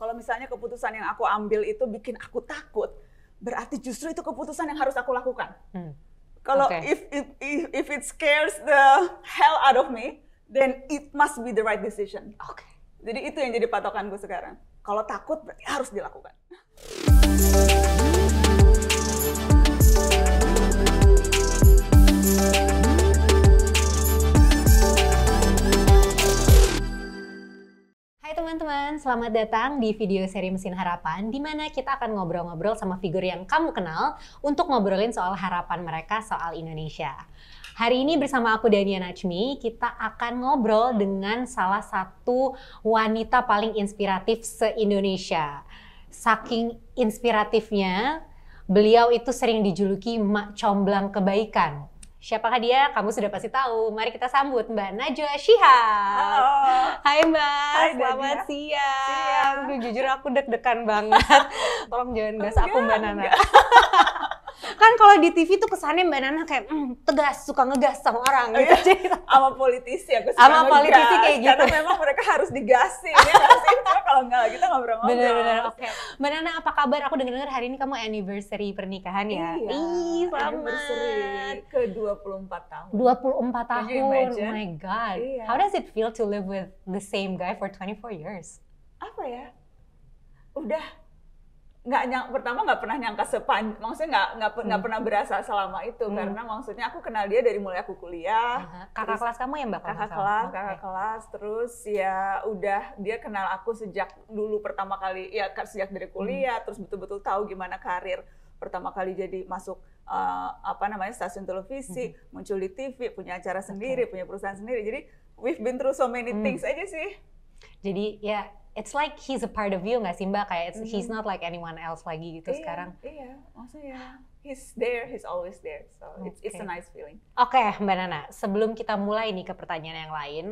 Kalau misalnya keputusan yang aku ambil itu bikin aku takut, berarti justru itu keputusan yang harus aku lakukan. Kalau if it scares the hell out of me, then it must be the right decision. Jadi itu yang jadi patokanku sekarang. Kalau takut berarti harus dilakukan. Hai teman-teman, selamat datang di video seri Mesin Harapan, di mana kita akan ngobrol-ngobrol sama figur yang kamu kenal untuk ngobrolin soal harapan mereka soal Indonesia. Hari ini bersama aku Dania Najmi, kita akan ngobrol dengan salah satu wanita paling inspiratif se-Indonesia. Saking inspiratifnya, beliau itu sering dijuluki Mak Comblang Kebaikan. Siapakah dia? Kamu sudah pasti tahu. Mari kita sambut Mbak Najwa Shihab. Halo. Hai Mbak, Hai, selamat Dania. siang. Aduh, jujur aku deg-degan banget. Tolong jangan gas aku Mbak Nana. Kan kalau di TV tuh kesannya Mbak Nana kayak tegas, suka ngegas sama orang gitu. Sama politisi aku suka Sama politisi kayak gitu. Karena memang mereka harus digasi. Ya nggak sih? Karena kalau nggak kita ngobrol-ngobrol. Bener-bener, oke. Mbak Nana, apa kabar? Aku dengar hari ini kamu anniversary pernikahan ya? Iya. Ih, Anniversary selamat. ke 24 tahun. 24 tahun, Can you imagine? oh my god. Iya. How does it feel to live with the same guy for 24 years? Apa ya? Udah pertama nggak pernah nyangka maksudnya nggak pernah berasa selama itu karena maksudnya aku kenal dia dari mulai aku kuliah. Kakak kelas kamu ya Mbak? Kakak kelas, terus ya udah dia kenal aku sejak dulu pertama kali ya sejak dari kuliah, terus betul-betul tahu gimana karir pertama kali jadi masuk stasiun televisi, muncul di TV, punya acara sendiri, punya perusahaan sendiri. Jadi we've been through so many things aja sih. Jadi ya it's like he's a part of you nggak sih Mbak? Kayak he's not like anyone else lagi gitu sekarang. Iya, maksudnya he's there, he's always there. So it's a nice feeling. Oke, Mbak Nana, sebelum kita mulai nih ke pertanyaan yang lain,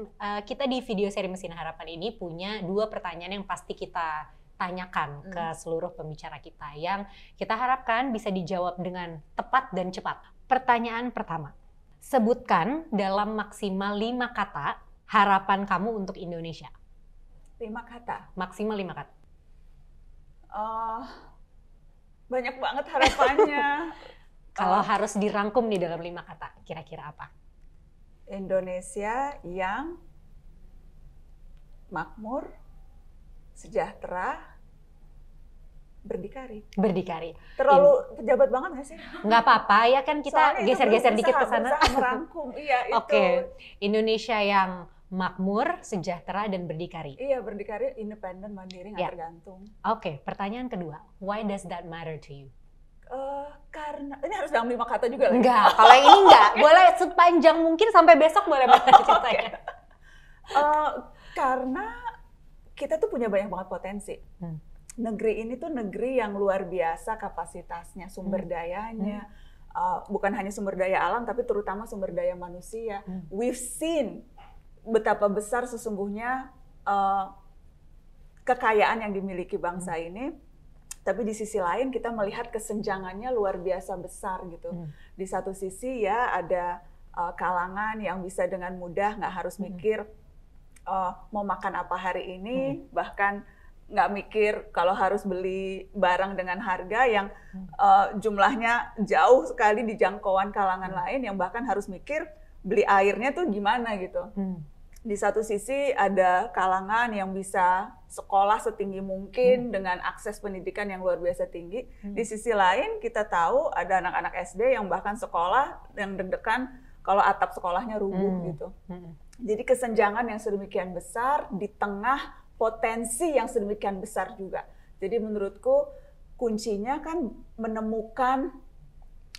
kita di video seri Mesin Harapan ini punya 2 pertanyaan yang pasti kita tanyakan ke seluruh pembicara kita yang kita harapkan bisa dijawab dengan tepat dan cepat. Pertanyaan pertama, sebutkan dalam maksimal 5 kata harapan kamu untuk Indonesia. 5 kata? Maksimal 5 kata. Banyak banget harapannya. Kalau harus dirangkum nih dalam 5 kata, kira-kira apa? Indonesia yang makmur, sejahtera, berdikari. Berdikari. Terlalu pejabat banget nggak sih? Nggak apa-apa, ya kan kita geser-geser dikit ke sana. Merangkum, iya itu. Oke, Indonesia yang makmur, sejahtera, dan berdikari. Iya, berdikari, independen, mandiri, nggak tergantung. Oke, pertanyaan kedua, why does that matter to you? Karena, ini harus dalam 5 kata juga lagi? Enggak, kalau yang ini enggak. Boleh sepanjang mungkin sampai besok boleh banget ceritanya. Karena kita tuh punya banyak banget potensi. Negeri ini tuh negeri yang luar biasa kapasitasnya, sumber dayanya. Bukan hanya sumber daya alam, tapi terutama sumber daya manusia. We've seen betapa besar sesungguhnya kekayaan yang dimiliki bangsa ini, tapi di sisi lain kita melihat kesenjangannya luar biasa besar gitu. Di satu sisi ya ada kalangan yang bisa dengan mudah nggak harus mikir mau makan apa hari ini, bahkan nggak mikir kalau harus beli barang dengan harga yang jumlahnya jauh sekali di jangkauan kalangan lain yang bahkan harus mikir beli airnya tuh gimana gitu. Di satu sisi ada kalangan yang bisa sekolah setinggi mungkin dengan akses pendidikan yang luar biasa tinggi. Di sisi lain kita tahu ada anak-anak SD yang bahkan sekolah yang deg-degan kalau atap sekolahnya rubuh gitu. Jadi kesenjangan yang sedemikian besar di tengah potensi yang sedemikian besar juga. Jadi menurutku kuncinya kan menemukan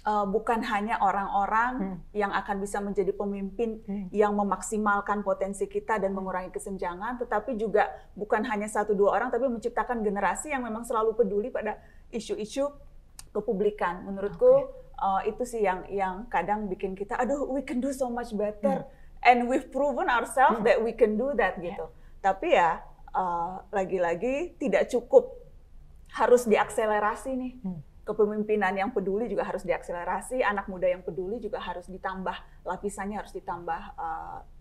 bukan hanya orang-orang yang akan bisa menjadi pemimpin yang memaksimalkan potensi kita dan mengurangi kesenjangan, tetapi juga bukan hanya 1-2 orang, tapi menciptakan generasi yang memang selalu peduli pada isu-isu kepublikan. Menurutku itu sih yang kadang bikin kita, aduh, we can do so much better, and we've proven ourselves that we can do that gitu. Tapi ya lagi-lagi tidak cukup, harus diakselerasi nih. Kepemimpinan yang peduli juga harus diakselerasi, anak muda yang peduli juga harus ditambah, lapisannya harus ditambah,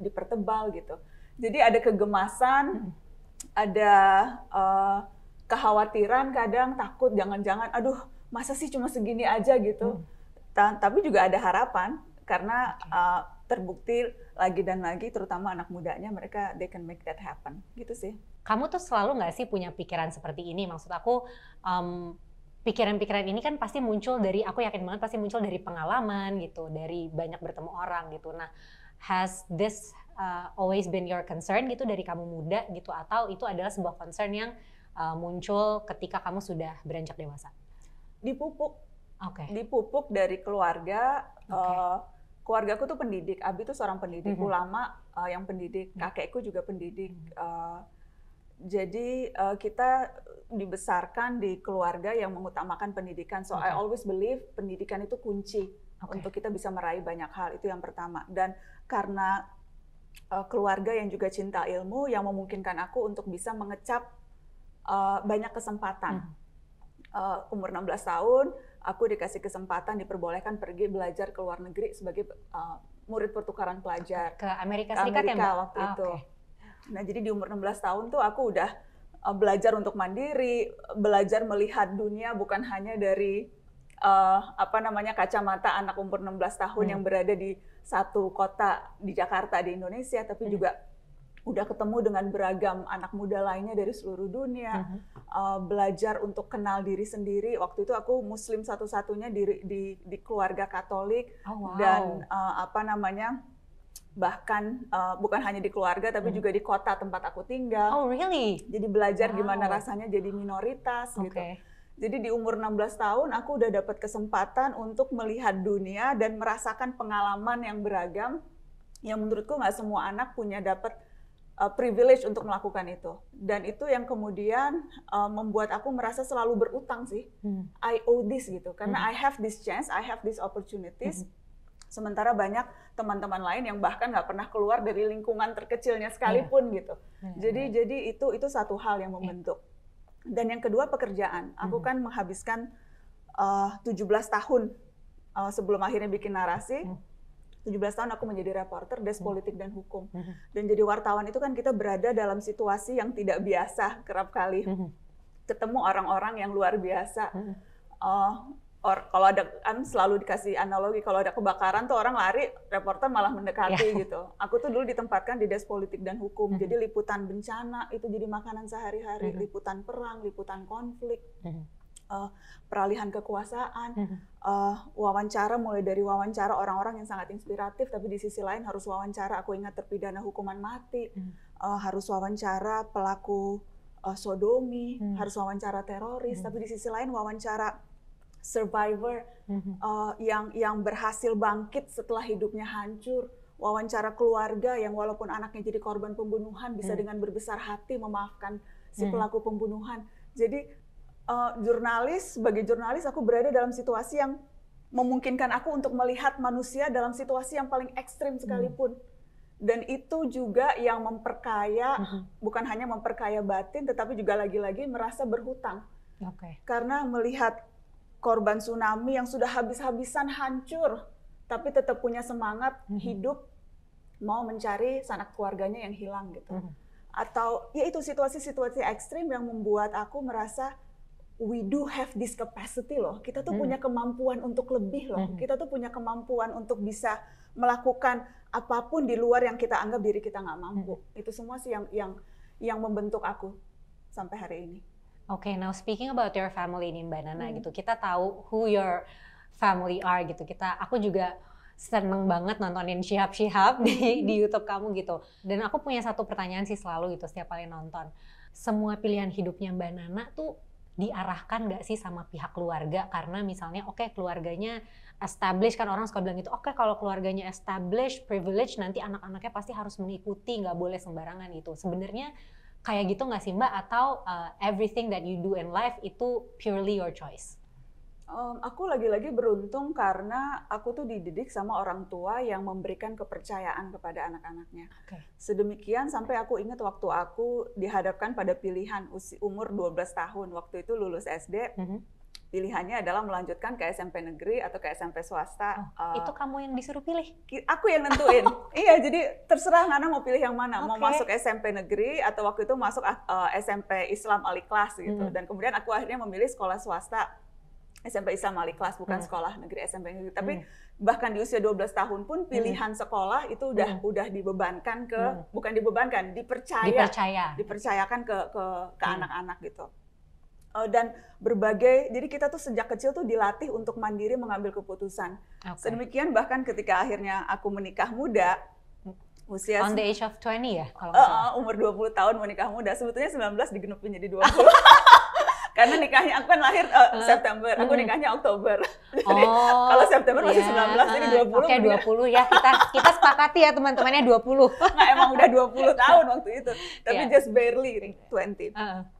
dipertebal gitu. Jadi ada kegemasan, ada kekhawatiran kadang, takut jangan-jangan aduh masa sih cuma segini aja gitu. Tapi juga ada harapan karena terbukti lagi dan lagi, terutama anak mudanya, mereka they can make that happen gitu sih. Kamu tuh selalu nggak sih punya pikiran seperti ini? Maksud aku pikiran-pikiran ini kan pasti muncul dari, aku yakin banget pasti muncul dari pengalaman gitu, dari banyak bertemu orang gitu. Nah, has this always been your concern gitu dari kamu muda gitu, atau itu adalah sebuah concern yang muncul ketika kamu sudah beranjak dewasa? Dipupuk. Oke. Dipupuk dari keluarga. Keluargaku tuh pendidik. Abi tuh seorang pendidik, ulama yang pendidik, kakekku juga pendidik. Jadi kita dibesarkan di keluarga yang mengutamakan pendidikan. So I always believe pendidikan itu kunci untuk kita bisa meraih banyak hal. Itu yang pertama. Dan karena keluarga yang juga cinta ilmu, yang memungkinkan aku untuk bisa mengecap banyak kesempatan. Umur 16 tahun, aku dikasih kesempatan, diperbolehkan pergi belajar ke luar negeri sebagai murid pertukaran pelajar. Ke Amerika Serikat ya, Mbak? Waktu itu. Nah, jadi di umur 16 tahun tuh aku udah belajar untuk mandiri, belajar melihat dunia bukan hanya dari kacamata anak umur 16 tahun yang berada di satu kota di Jakarta di Indonesia, tapi juga udah ketemu dengan beragam anak muda lainnya dari seluruh dunia, belajar untuk kenal diri sendiri. Waktu itu aku Muslim satu-satunya di keluarga Katolik, dan bahkan bukan hanya di keluarga tapi juga di kota tempat aku tinggal. Oh really? Jadi belajar gimana rasanya jadi minoritas gitu. Jadi di umur 16 tahun aku udah dapat kesempatan untuk melihat dunia dan merasakan pengalaman yang beragam yang menurutku nggak semua anak punya dapat privilege untuk melakukan itu. Dan itu yang kemudian membuat aku merasa selalu berutang sih. I owe this gitu. Karena I have this chance, I have these opportunities. Sementara banyak teman-teman lain yang bahkan nggak pernah keluar dari lingkungan terkecilnya sekalipun gitu. Jadi itu satu hal yang membentuk. Dan yang kedua pekerjaan. Aku kan menghabiskan 17 tahun sebelum akhirnya bikin narasi. 17 tahun aku menjadi reporter Desk Politik dan Hukum. Dan jadi wartawan itu kan kita berada dalam situasi yang tidak biasa kerap kali. Ketemu orang-orang yang luar biasa. Kalau ada, kan selalu dikasih analogi, kalau ada kebakaran tuh orang lari, reporter malah mendekati gitu. Aku tuh dulu ditempatkan di Desk Politik dan Hukum. Jadi liputan bencana itu jadi makanan sehari-hari, liputan perang, liputan konflik. Peralihan kekuasaan, wawancara, mulai dari wawancara orang-orang yang sangat inspiratif, tapi di sisi lain harus wawancara, aku ingat terpidana hukuman mati, harus wawancara pelaku sodomi, harus wawancara teroris, tapi di sisi lain wawancara survivor yang berhasil bangkit setelah hidupnya hancur, wawancara keluarga yang walaupun anaknya jadi korban pembunuhan bisa dengan berbesar hati memaafkan si pelaku pembunuhan. Jadi sebagai jurnalis aku berada dalam situasi yang memungkinkan aku untuk melihat manusia dalam situasi yang paling ekstrim sekalipun. Dan itu juga yang memperkaya, bukan hanya memperkaya batin, tetapi juga lagi-lagi merasa berhutang. Karena melihat korban tsunami yang sudah habis-habisan hancur, tapi tetap punya semangat hidup, mau mencari sanak keluarganya yang hilang gitu. Atau ya itu situasi-situasi ekstrim yang membuat aku merasa we do have this capacity loh. Kita tuh punya kemampuan untuk lebih loh. Kita tuh punya kemampuan untuk bisa melakukan apapun di luar yang kita anggap diri kita nggak mampu. Itu semua sih yang membentuk aku sampai hari ini. Oke, now speaking about your family nih Mbak Nana gitu, kita tahu who your family are gitu. Aku juga seneng banget nontonin Shihab di YouTube kamu gitu. Dan aku punya satu pertanyaan sih selalu gitu setiap kali nonton. Semua pilihan hidupnya Mbak Nana tuh diarahkan nggak sih sama pihak keluarga? Karena misalnya keluarganya established, kan orang suka bilang gitu, kalau keluarganya established, privilege, nanti anak-anaknya pasti harus mengikuti, nggak boleh sembarangan gitu. Sebenarnya kayak gitu nggak sih Mbak? Atau everything that you do in life itu purely your choice? Aku lagi-lagi beruntung karena aku tuh dididik sama orang tua yang memberikan kepercayaan kepada anak-anaknya. Sedemikian sampai aku ingat waktu aku dihadapkan pada pilihan umur 12 tahun. Waktu itu lulus SD, pilihannya adalah melanjutkan ke SMP negeri atau ke SMP swasta. Itu kamu yang disuruh pilih? Aku yang nentuin. Iya, jadi terserah Ngana mau pilih yang mana. Mau masuk SMP negeri atau waktu itu masuk SMP Islam Al-Ikhlas gitu. Dan kemudian aku akhirnya memilih sekolah swasta SMP Islam Al-Ikhlas, bukan sekolah negeri SMP negeri. Tapi bahkan di usia 12 tahun pun pilihan sekolah itu udah dibebankan ke, bukan dibebankan, dipercayakan ke anak-anak gitu. Dan berbagai, jadi kita tuh sejak kecil tuh dilatih untuk mandiri mengambil keputusan. Sedemikian bahkan ketika akhirnya aku menikah muda, usia on the age of 20 ya kalau nggak salah. Umur 20 tahun menikah muda, sebetulnya 19 digenep menjadi 20. Karena nikahnya aku kan lahir September, aku nikahnya Oktober. Jadi kalau September masih 19, jadi 20. Oke, 20 ya, kita sepakati ya teman-temannya 20. Nggak, emang udah 20 tahun waktu itu, tapi just barely 20.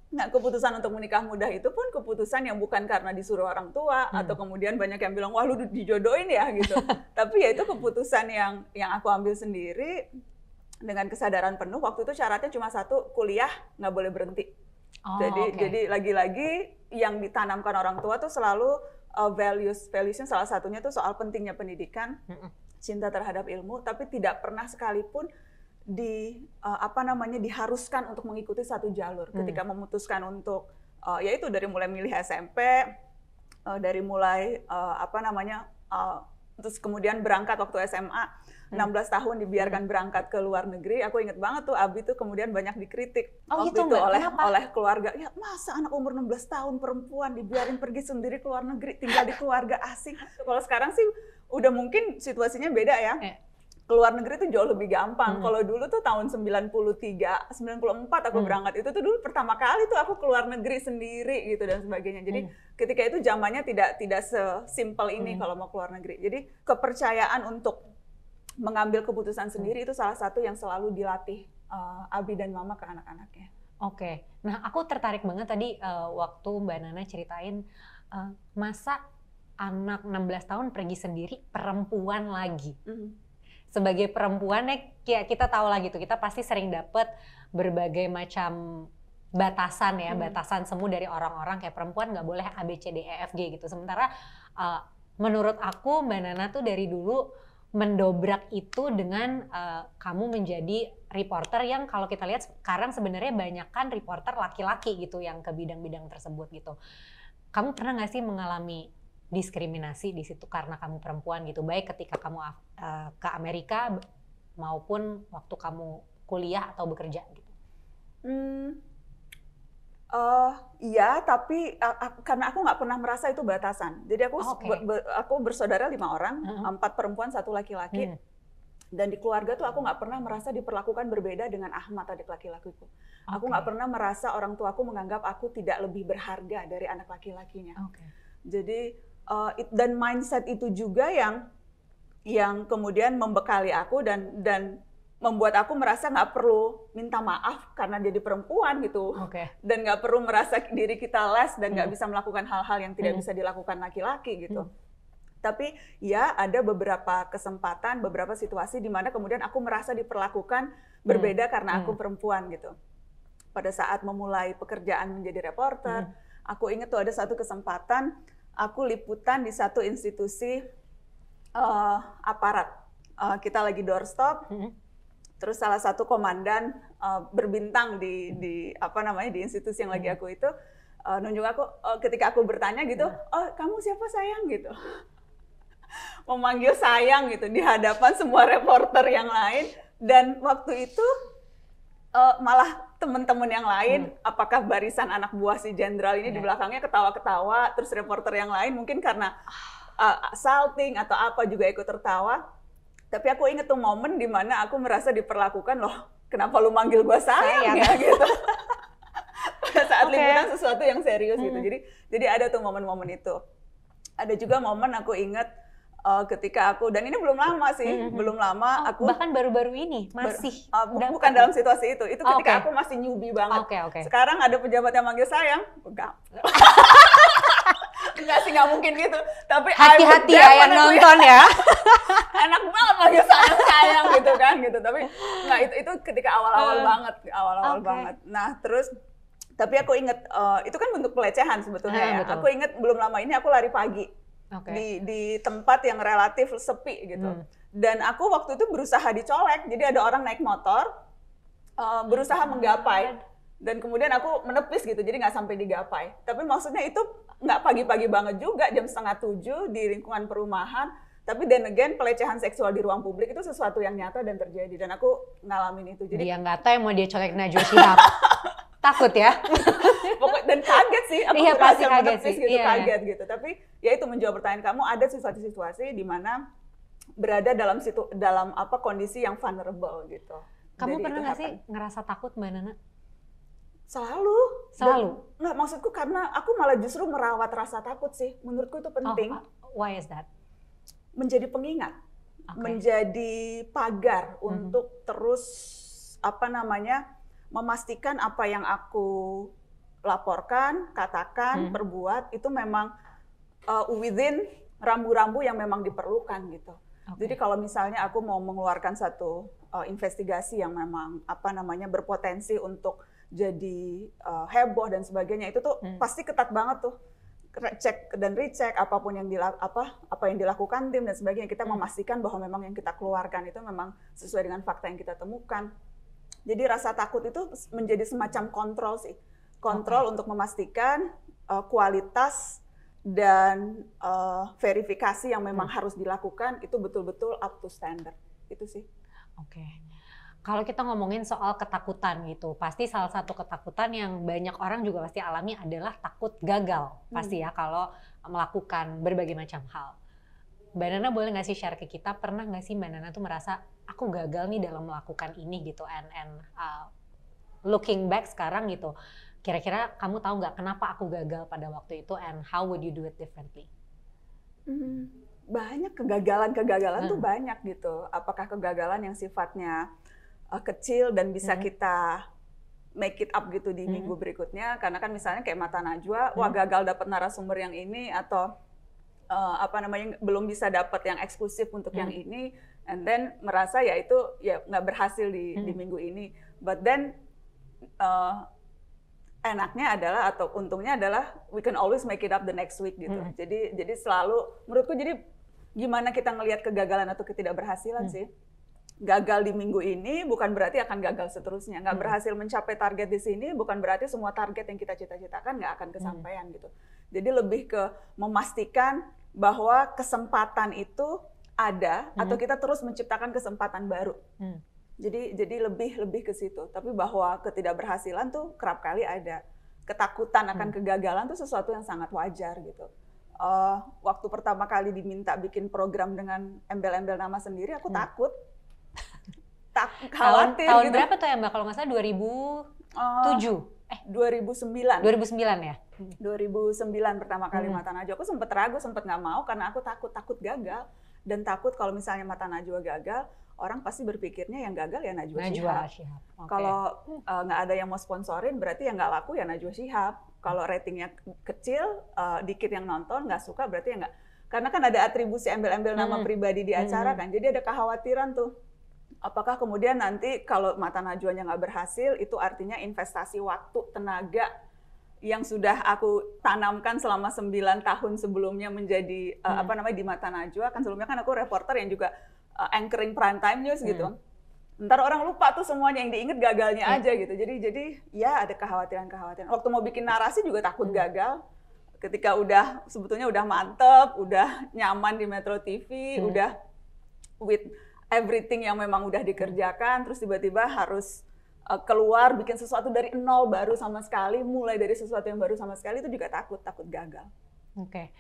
Nah, keputusan untuk menikah muda itu pun keputusan yang bukan karena disuruh orang tua atau kemudian banyak yang bilang, wah lu dijodohin ya gitu. Tapi ya itu keputusan yang aku ambil sendiri dengan kesadaran penuh. Waktu itu syaratnya cuma satu, kuliah nggak boleh berhenti. Jadi lagi-lagi yang ditanamkan orang tua tuh selalu values-nya salah satunya tuh soal pentingnya pendidikan, cinta terhadap ilmu, tapi tidak pernah sekalipun diharuskan untuk mengikuti satu jalur. Ketika memutuskan untuk yaitu dari mulai milih SMP, dari mulai terus kemudian berangkat waktu SMA 16 tahun dibiarkan berangkat ke luar negeri. Aku inget banget tuh Abi tuh kemudian banyak dikritik waktu itu oleh keluarga. Ya masa anak umur 16 tahun perempuan dibiarin pergi sendiri ke luar negeri, tinggal di keluarga asing. Kalau sekarang sih udah mungkin situasinya beda ya. Keluar negeri itu jauh lebih gampang. Kalau dulu tuh tahun 93, 94 aku berangkat, itu tuh dulu pertama kali tuh aku keluar negeri sendiri gitu dan sebagainya. Jadi ketika itu zamannya tidak sesimpel ini kalau mau keluar negeri. Jadi kepercayaan untuk mengambil keputusan sendiri itu salah satu yang selalu dilatih Abi dan Mama ke anak-anaknya. Oke. Nah, aku tertarik banget tadi waktu Mbak Nana ceritain masa anak 16 tahun pergi sendiri, perempuan lagi. Sebagai perempuannya kita tahu lah gitu, kita pasti sering dapet berbagai macam batasan ya, batasan semu dari orang-orang kayak perempuan nggak boleh A, B, C, D, E, F, G gitu. Sementara menurut aku Mbak Nana tuh dari dulu mendobrak itu dengan kamu menjadi reporter yang kalau kita lihat sekarang sebenarnya banyak kan reporter laki-laki gitu yang ke bidang-bidang tersebut gitu. Kamu pernah nggak sih mengalami diskriminasi di situ karena kamu perempuan gitu, baik ketika kamu ke Amerika maupun waktu kamu kuliah atau bekerja gitu? Iya, tapi karena aku nggak pernah merasa itu batasan. Jadi aku bersaudara 5 orang, 4 perempuan, 1 laki-laki. Dan di keluarga tuh aku nggak pernah merasa diperlakukan berbeda dengan Ahmad, adik laki-lakiku. Aku nggak pernah merasa orang tuaku menganggap aku tidak lebih berharga dari anak laki-lakinya. Jadi dan mindset itu juga yang kemudian membekali aku dan membuat aku merasa nggak perlu minta maaf karena jadi perempuan gitu, dan nggak perlu merasa diri kita less dan nggak bisa melakukan hal-hal yang tidak bisa dilakukan laki-laki gitu. Tapi ya ada beberapa kesempatan, beberapa situasi di mana kemudian aku merasa diperlakukan berbeda karena aku perempuan gitu. Pada saat memulai pekerjaan menjadi reporter, aku ingat tuh ada satu kesempatan aku liputan di satu institusi aparat. Kita lagi doorstop. Terus salah satu komandan berbintang di institusi yang lagi aku itu nunjuk aku ketika aku bertanya gitu, oh kamu siapa sayang gitu, memanggil sayang gitu di hadapan semua reporter yang lain. Dan waktu itu malah teman-teman yang lain, apakah barisan anak buah si jenderal ini di belakangnya ketawa-ketawa, terus reporter yang lain mungkin karena salting atau apa juga ikut tertawa. Tapi aku inget tuh momen di mana aku merasa diperlakukan, loh kenapa lu manggil gue sayang ya gitu. Pada saat liputan sesuatu yang serius gitu. Jadi ada tuh momen-momen itu. Ada juga momen aku inget ketika aku, dan ini belum lama sih, belum lama aku bahkan baru-baru ini masih bukan dalam situasi itu ketika aku masih newbie banget. Sekarang ada pejabat yang manggil sayang, enggak. Enggak sih, nggak mungkin gitu. Tapi hati-hati ya yang nonton ya. Enak banget manggil sayang gitu kan gitu. Tapi nggak, itu ketika awal-awal banget, banget. Nah terus Tapi aku inget, itu kan bentuk pelecehan sebetulnya ya. Betul. Aku inget belum lama ini aku lari pagi di tempat yang relatif sepi gitu. Dan aku waktu itu berusaha dicolek, jadi ada orang naik motor, berusaha menggapai. Dan kemudian aku menepis gitu, jadi nggak sampai digapai. Tapi maksudnya itu nggak pagi-pagi banget juga, jam 6:30 di lingkungan perumahan. Tapi then again, pelecehan seksual di ruang publik itu sesuatu yang nyata dan terjadi. Dan aku ngalamin itu. Jadi dia nggak tahu yang mau dia colek Najwa Shihab. Takut ya? Dan kaget sih, aku pasti berhasil kaget menepis sih. gitu, kaget gitu. Tapi ya itu menjawab pertanyaan kamu, ada situasi-situasi di mana berada dalam kondisi yang vulnerable gitu. Kamu pernah nggak sih ngerasa takut, Mbak Nana? Selalu. Nggak, maksudku karena aku malah justru merawat rasa takut sih. Menurutku itu penting. Why is that? Menjadi pengingat, menjadi pagar untuk terus memastikan apa yang aku laporkan, katakan, perbuat itu memang within rambu-rambu yang memang diperlukan gitu. Jadi kalau misalnya aku mau mengeluarkan satu investigasi yang memang berpotensi untuk jadi heboh dan sebagainya, itu tuh pasti ketat banget tuh. Cek dan recheck apapun yang apa yang dilakukan tim dan sebagainya, kita memastikan bahwa memang yang kita keluarkan itu memang sesuai dengan fakta yang kita temukan. Jadi rasa takut itu menjadi semacam kontrol sih, untuk memastikan kualitas dan verifikasi yang memang harus dilakukan itu betul-betul up to standard. Itu sih. Oke. Kalau kita ngomongin soal ketakutan gitu, pasti salah satu ketakutan yang banyak orang juga pasti alami adalah takut gagal. Pasti ya kalau melakukan berbagai macam hal. Mbak Nana boleh nggak sih share ke kita, pernah nggak sih Mbak Nana tuh merasa aku gagal nih dalam melakukan ini gitu, and looking back sekarang gitu, kira-kira kamu tahu nggak kenapa aku gagal pada waktu itu, and how would you do it differently? Banyak kegagalan tuh banyak gitu. Apakah kegagalan yang sifatnya kecil dan bisa kita make it up gitu di minggu berikutnya, karena kan misalnya kayak Mata Najwa, wah gagal dapat narasumber yang ini, atau belum bisa dapat yang eksklusif untuk yang ini, and then merasa ya itu ya nggak berhasil di minggu ini. But then enaknya adalah atau untungnya adalah we can always make it up the next week gitu. Jadi selalu menurutku, jadi gimana kita ngelihat kegagalan atau ketidakberhasilan sih. Gagal di minggu ini bukan berarti akan gagal seterusnya. Nggak berhasil mencapai target di sini bukan berarti semua target yang kita cita-citakan nggak akan kesampaian gitu. Jadi lebih ke memastikan bahwa kesempatan itu ada atau kita terus menciptakan kesempatan baru. Jadi lebih ke situ. Tapi bahwa ketidakberhasilan tuh kerap kali ada. Ketakutan akan kegagalan tuh sesuatu yang sangat wajar gitu. Waktu pertama kali diminta bikin program dengan embel-embel nama sendiri, aku takut. Khawatir tahun gitu. Berapa tuh ya Mbak, kalau nggak salah 2007? 2009. 2009 ya? 2009 pertama kali Mata Najwa. Aku sempat ragu, sempat nggak mau karena aku takut gagal. Dan takut kalau misalnya Mata Najwa gagal, orang pasti berpikirnya yang gagal ya Najwa Shihab. Kalau nggak ada yang mau sponsorin, berarti yang nggak laku ya Najwa Shihab. Kalau ratingnya kecil, dikit yang nonton, nggak suka, berarti ya nggak. Karena kan ada atribusi embel-embel nama pribadi di acara kan, jadi ada kekhawatiran tuh. Apakah kemudian nanti kalau Mata Najwanya nggak berhasil, itu artinya investasi waktu, tenaga yang sudah aku tanamkan selama 9 tahun sebelumnya menjadi di Mata Najwa. Kan sebelumnya kan aku reporter yang juga anchoring prime time news gitu. Ntar orang lupa tuh semuanya, yang diinget gagalnya aja gitu. Jadi ya ada kekhawatiran. Waktu mau bikin narasi juga takut gagal. Ketika sebetulnya udah mantep, udah nyaman di Metro TV, udah with everything yang memang udah dikerjakan, terus tiba-tiba harus keluar bikin sesuatu dari nol, baru sama sekali, mulai dari sesuatu yang baru sama sekali, itu juga takut gagal. Oke.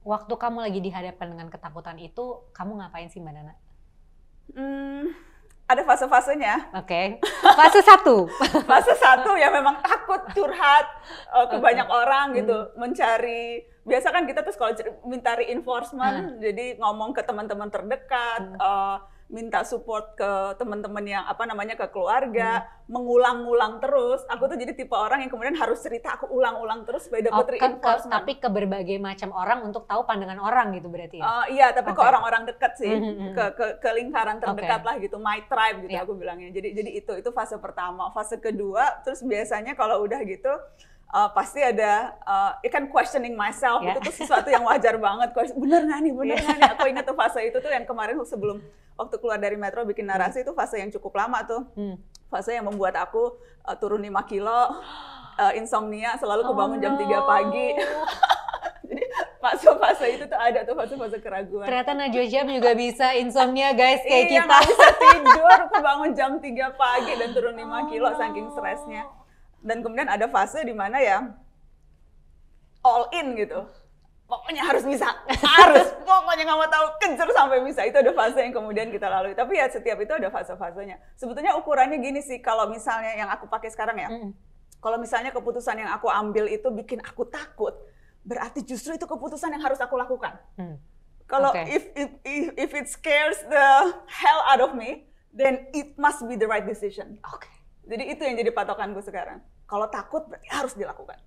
Waktu kamu lagi dihadapkan dengan ketakutan itu, kamu ngapain sih Mbak Nana? Ada fase-fasenya. Oke. Fase 1. Fase 1 ya memang takut curhat ke banyak orang gitu, mencari. Biasa kan kita tuh kalau minta reinforcement, jadi ngomong ke teman-teman terdekat, minta support ke teman-teman yang ke keluarga, mengulang-ulang terus. Aku tuh jadi tipe orang yang kemudian harus cerita, aku ulang-ulang terus supaya dapat reinforcement. Tapi ke berbagai macam orang untuk tahu pandangan orang gitu berarti ya? Iya, tapi ke orang-orang dekat sih, ke lingkaran terdekat lah gitu, my tribe gitu aku bilangnya. Jadi itu fase pertama. Fase kedua, terus biasanya kalau udah gitu, pasti ada, kan questioning myself, itu tuh sesuatu yang wajar banget. Bener nggak nih? Aku ingat tuh fase itu tuh yang kemarin sebelum waktu keluar dari Metro bikin narasi itu fase yang cukup lama tuh. Fase yang membuat aku turun 5 kilo, insomnia, selalu kebangun jam 3 pagi. Jadi fase itu tuh ada tuh fase keraguan. Ternyata Najwa Shihab juga bisa insomnia guys kayak kita. Iya, nggak bisa tidur, kebangun jam 3 pagi dan turun 5 kilo saking stresnya. Dan kemudian ada fase di mana ya all in gitu. Pokoknya harus bisa, pokoknya nggak mau tahu, kejar sampai bisa. Itu ada fase yang kemudian kita lalui. Tapi ya setiap itu ada fase-fasenya. Sebetulnya ukurannya gini sih, kalau misalnya yang aku pakai sekarang ya, kalau misalnya keputusan yang aku ambil itu bikin aku takut, berarti justru itu keputusan yang harus aku lakukan. Kalau if it scares the hell out of me, then it must be the right decision. Jadi itu yang jadi patokanku sekarang. Kalau takut berarti harus dilakukan.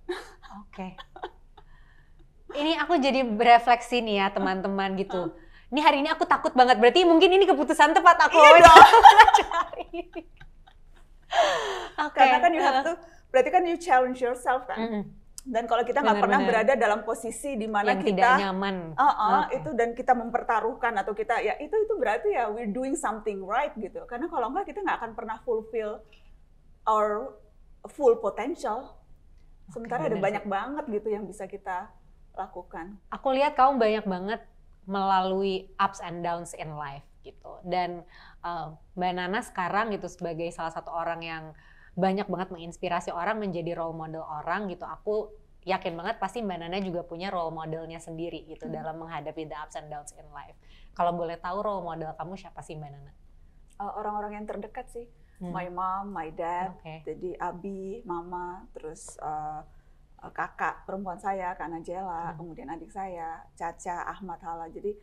Ini aku jadi berefleksi nih ya teman-teman gitu. Ini hari ini aku takut banget, berarti mungkin ini keputusan tepat aku cari. Karena kan you have to, berarti kan you challenge yourself kan. Dan kalau kita nggak pernah berada dalam posisi di mana kita tidak nyaman, itu dan kita mempertaruhkan atau kita ya itu berarti ya we're doing something right gitu. Karena kalau nggak kita nggak akan pernah fulfill our full potential. Sementara ada banyak banget gitu yang bisa kita lakukan. Aku lihat kamu banyak banget melalui ups and downs in life gitu. Dan Mbak Nana sekarang gitu sebagai salah satu orang yang banyak banget menginspirasi orang menjadi role model orang gitu. Aku yakin banget pasti Mbak Nana juga punya role modelnya sendiri gitu dalam menghadapi the ups and downs in life. Kalau boleh tahu role model kamu siapa sih Mbak Nana? Orang-orang yang terdekat sih. My mom, my dad, jadi Abi, mama, terus kakak perempuan saya, Kak Najela, kemudian adik saya, Caca, Ahmad, Hala. Jadi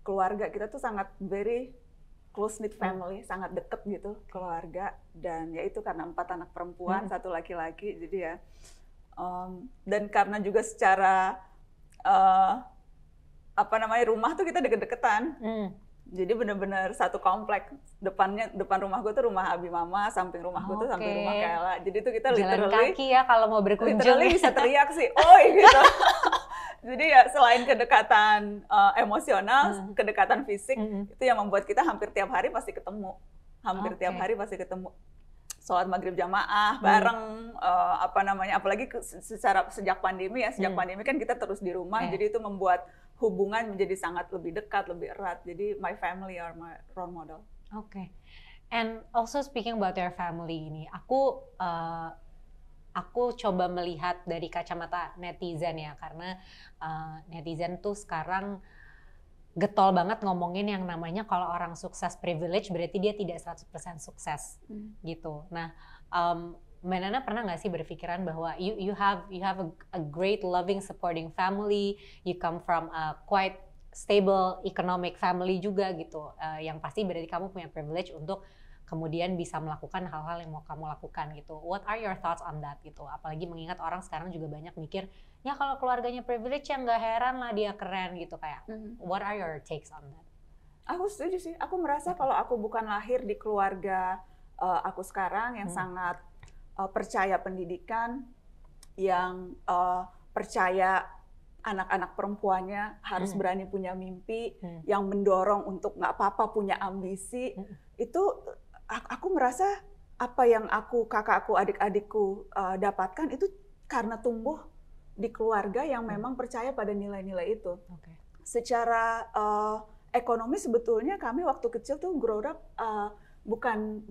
keluarga kita tuh sangat very close-knit family, sangat deket gitu keluarga. Dan ya itu karena 4 anak perempuan, 1 laki-laki, jadi ya. Dan karena juga secara rumah tuh kita deket-deketan. Jadi benar-benar satu komplek. Depan rumah gue tuh rumah Abi Mama, samping rumah gue tuh samping rumah Kayla. Jadi itu kita jalan kaki ya kalau mau berkunjung. Literally bisa teriak sih, oi gitu. Jadi ya selain kedekatan emosional, kedekatan fisik, itu yang membuat kita hampir tiap hari pasti ketemu. Tiap hari pasti ketemu. Sholat maghrib jamaah bareng, apalagi sejak pandemi ya, pandemi kan kita terus di rumah, jadi itu membuat hubungan menjadi sangat lebih dekat, lebih erat. Jadi my family are my role model. And also speaking about your family ini, aku coba melihat dari kacamata netizen ya, karena netizen tuh sekarang getol banget ngomongin yang namanya kalau orang sukses privilege berarti dia tidak 100% sukses gitu. Nah, Mbak Nana pernah nggak sih berpikiran bahwa you have a great loving supporting family, you come from a quite stable economic family juga gitu, yang pasti berarti kamu punya privilege untuk kemudian bisa melakukan hal-hal yang mau kamu lakukan gitu. What are your thoughts on that gitu? Apalagi mengingat orang sekarang juga banyak mikir, ya kalau keluarganya privilege ya nggak heran lah dia keren gitu kayak. What are your takes on that? Aku setuju sih. Aku merasa kalau aku bukan lahir di keluarga aku sekarang yang sangat percaya pendidikan, yang percaya anak-anak perempuannya harus berani punya mimpi, yang mendorong untuk nggak apa-apa punya ambisi, itu aku merasa apa yang kakakku, adik-adikku dapatkan itu karena tumbuh di keluarga yang memang percaya pada nilai-nilai itu. Secara ekonomi sebetulnya kami waktu kecil tuh grow up bukan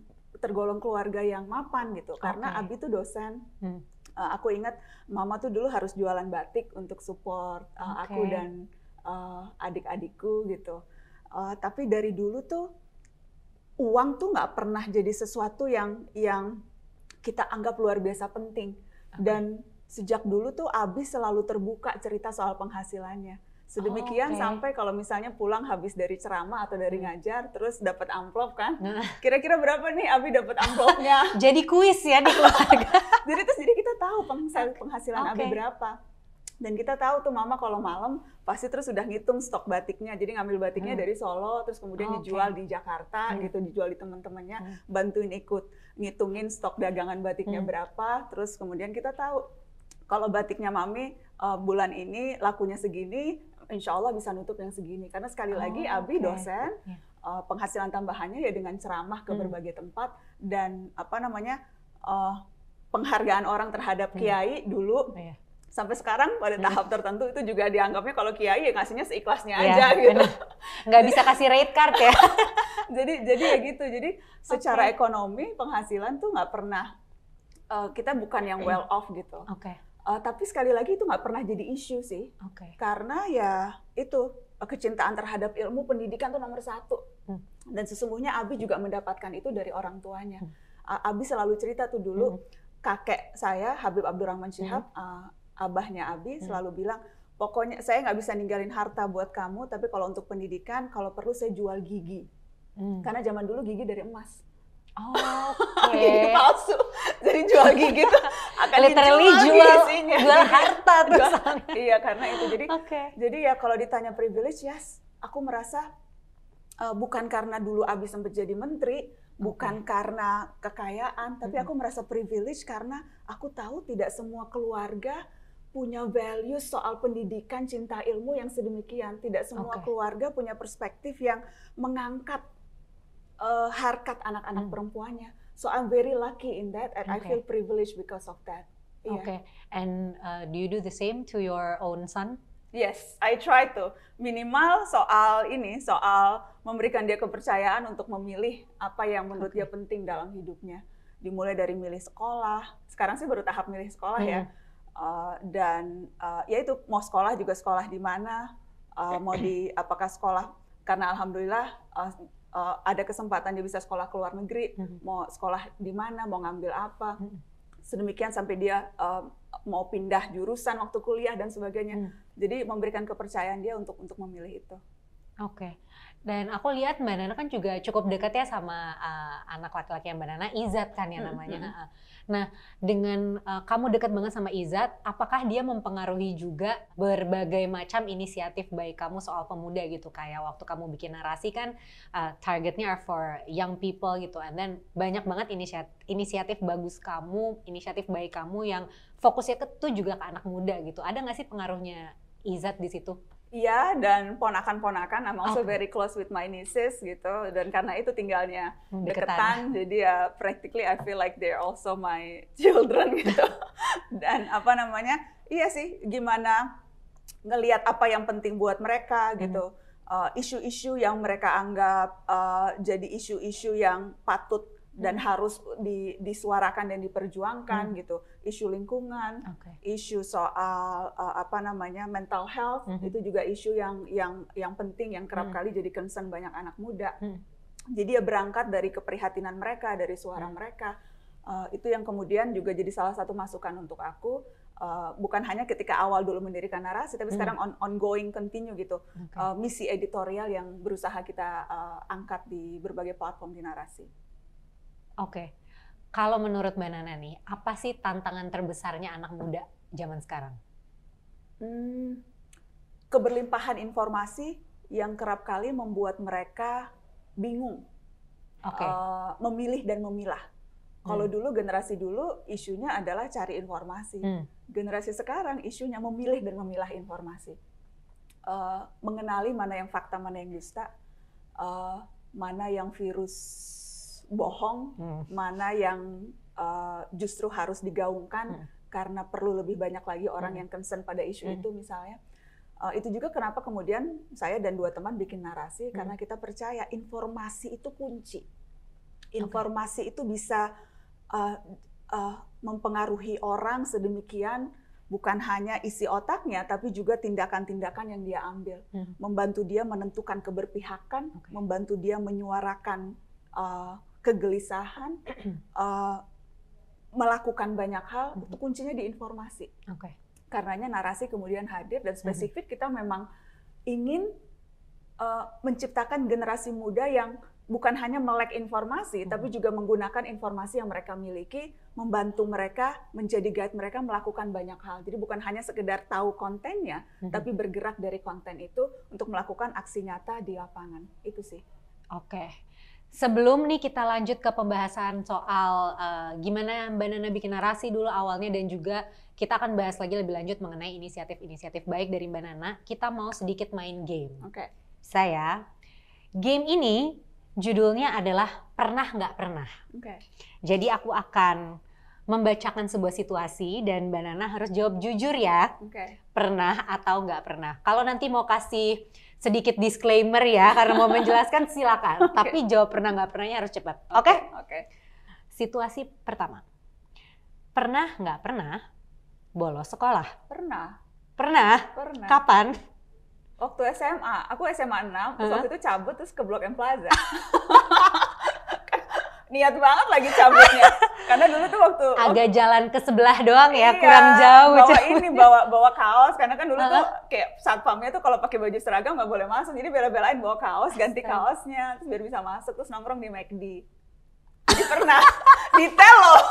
tergolong keluarga yang mapan gitu, karena Abi tuh dosen. Aku ingat mama tuh dulu harus jualan batik untuk support aku dan adik-adikku gitu. Tapi dari dulu tuh uang tuh nggak pernah jadi sesuatu yang kita anggap luar biasa penting. Dan sejak dulu tuh Abi selalu terbuka cerita soal penghasilannya. Sedemikian sampai kalau misalnya pulang habis dari ceramah atau dari ngajar, terus dapat amplop kan, kira-kira berapa nih Abi dapat amplopnya? Jadi kuis ya di keluarga. jadi kita tahu penghasilan Abi berapa. Dan kita tahu tuh mama kalau malam pasti terus udah ngitung stok batiknya. Jadi ngambil batiknya dari Solo, terus kemudian dijual di Jakarta gitu, dijual di teman-temannya, bantuin ikut ngitungin stok dagangan batiknya berapa. Terus kemudian kita tahu kalau batiknya Mami bulan ini lakunya segini, insya Allah bisa nutup yang segini. Karena sekali lagi Abi dosen, penghasilan tambahannya ya dengan ceramah ke berbagai tempat dan penghargaan orang terhadap kiai dulu. Sampai sekarang pada tahap tertentu itu juga dianggapnya kalau kiai ya ngasihnya seikhlasnya aja gitu. Nggak bisa kasih rate card ya. jadi ya gitu. Jadi secara ekonomi penghasilan tuh nggak pernah, kita bukan yang well off gitu. Tapi sekali lagi itu nggak pernah jadi isu sih. Karena ya itu kecintaan terhadap ilmu pendidikan tuh nomor satu. Dan sesungguhnya Abi juga mendapatkan itu dari orang tuanya. Abi selalu cerita tuh dulu, kakek saya Habib Abdurrahman Shihab, abahnya Abi selalu bilang, pokoknya saya nggak bisa ninggalin harta buat kamu, tapi kalau untuk pendidikan, kalau perlu saya jual gigi. Karena zaman dulu gigi dari emas. Gigi palsu. Jadi jual gigi tuh akan literally jual harta tuh. Iya, karena itu. Jadi ya kalau ditanya privilege, yes, aku merasa bukan karena dulu Abi sempat jadi menteri, bukan karena kekayaan, tapi aku merasa privilege karena aku tahu tidak semua keluarga punya value soal pendidikan, cinta ilmu yang sedemikian. Tidak semua keluarga punya perspektif yang mengangkat harkat anak-anak perempuannya. So I'm very lucky in that, and I feel privileged because of that. And do you do the same to your own son? Yes, I try to. Minimal soal memberikan dia kepercayaan untuk memilih apa yang menurut dia penting dalam hidupnya. Dimulai dari milih sekolah. Sekarang sih baru tahap milih sekolah ya. Dan ya itu mau sekolah juga sekolah di mana, mau di apakah sekolah, karena alhamdulillah ada kesempatan dia bisa sekolah ke luar negeri, mau sekolah di mana, mau ngambil apa, sedemikian sampai dia mau pindah jurusan waktu kuliah dan sebagainya. Jadi memberikan kepercayaan dia untuk memilih itu. Dan aku lihat Mbak Nana kan juga cukup dekat ya sama anak laki-laki yang Mbak Nana, Izat kan ya namanya. Nah, dengan kamu dekat banget sama Izat, apakah dia mempengaruhi juga berbagai macam inisiatif baik kamu soal pemuda gitu? Kayak waktu kamu bikin narasi kan targetnya are for young people gitu. And then banyak banget inisiatif bagus kamu, inisiatif baik kamu yang fokusnya tuh juga ke anak muda gitu. Ada nggak sih pengaruhnya Izat di situ? Iya, dan ponakan-ponakan, I'm also very close with my nieces gitu, dan karena itu tinggalnya deketan, jadi ya practically I feel like they're also my children gitu. Dan iya sih, gimana ngelihat apa yang penting buat mereka gitu, isu-isu yang mereka anggap jadi isu-isu yang patut dan harus disuarakan dan diperjuangkan gitu. Isu lingkungan, isu soal mental health, itu juga isu yang penting, yang kerap kali jadi concern banyak anak muda. Jadi ya berangkat dari keprihatinan mereka, dari suara mereka. Itu yang kemudian juga jadi salah satu masukan untuk aku. Bukan hanya ketika awal dulu mendirikan narasi, tapi sekarang ongoing, continue gitu. Misi editorial yang berusaha kita angkat di berbagai platform di narasi. Kalau menurut Mbak Nana nih, apa sih tantangan terbesarnya anak muda zaman sekarang? Keberlimpahan informasi yang kerap kali membuat mereka bingung memilih dan memilah. Kalau dulu, generasi dulu, isunya adalah cari informasi. Generasi sekarang isunya memilih dan memilah informasi. Mengenali mana yang fakta, mana yang dusta, mana yang virus bohong, mana yang justru harus digaungkan karena perlu lebih banyak lagi orang yang concern pada isu itu misalnya. Itu juga kenapa kemudian saya dan dua teman bikin narasi, karena kita percaya informasi itu kunci. Informasi itu bisa mempengaruhi orang sedemikian, bukan hanya isi otaknya, tapi juga tindakan-tindakan yang dia ambil. Membantu dia menentukan keberpihakan, membantu dia menyuarakan kegelisahan, melakukan banyak hal, itu kuncinya di informasi. Karenanya narasi kemudian hadir, dan spesifik kita memang ingin menciptakan generasi muda yang bukan hanya melek informasi, tapi juga menggunakan informasi yang mereka miliki, membantu mereka, menjadi guide mereka melakukan banyak hal. Jadi bukan hanya sekedar tahu kontennya, tapi bergerak dari konten itu untuk melakukan aksi nyata di lapangan. Itu sih. Oke. Sebelum nih kita lanjut ke pembahasan soal gimana Mbak Nana bikin narasi dulu awalnya, dan juga kita akan bahas lagi lebih lanjut mengenai inisiatif-inisiatif baik dari Mbak Nana, kita mau sedikit main game. Oke. Saya, game ini judulnya adalah Pernah Nggak Pernah. Oke. Jadi aku akan membacakan sebuah situasi dan Mbak Nana harus jawab jujur ya. Oke. Pernah atau nggak pernah. Kalau nanti mau kasih sedikit disclaimer ya, karena mau menjelaskan silakan. Tapi jawab pernah nggak pernahnya harus cepat. Oke? Oke. Situasi pertama. Pernah nggak pernah bolos sekolah? Pernah. Pernah? Pernah. Kapan? Waktu SMA, aku SMA 6, terus waktu itu cabut terus ke Blok M Plaza. Niat banget lagi cabutnya. Karena dulu tuh waktu agak jalan ke sebelah doang ya, iya, kurang jauh. Bawa kaos, karena kan dulu tuh kayak satpamnya tuh kalau pakai baju seragam nggak boleh masuk, jadi bela-belain bawa kaos, ganti kaosnya, terus biar bisa masuk, terus nongkrong di McD. Jadi pernah, detail loh.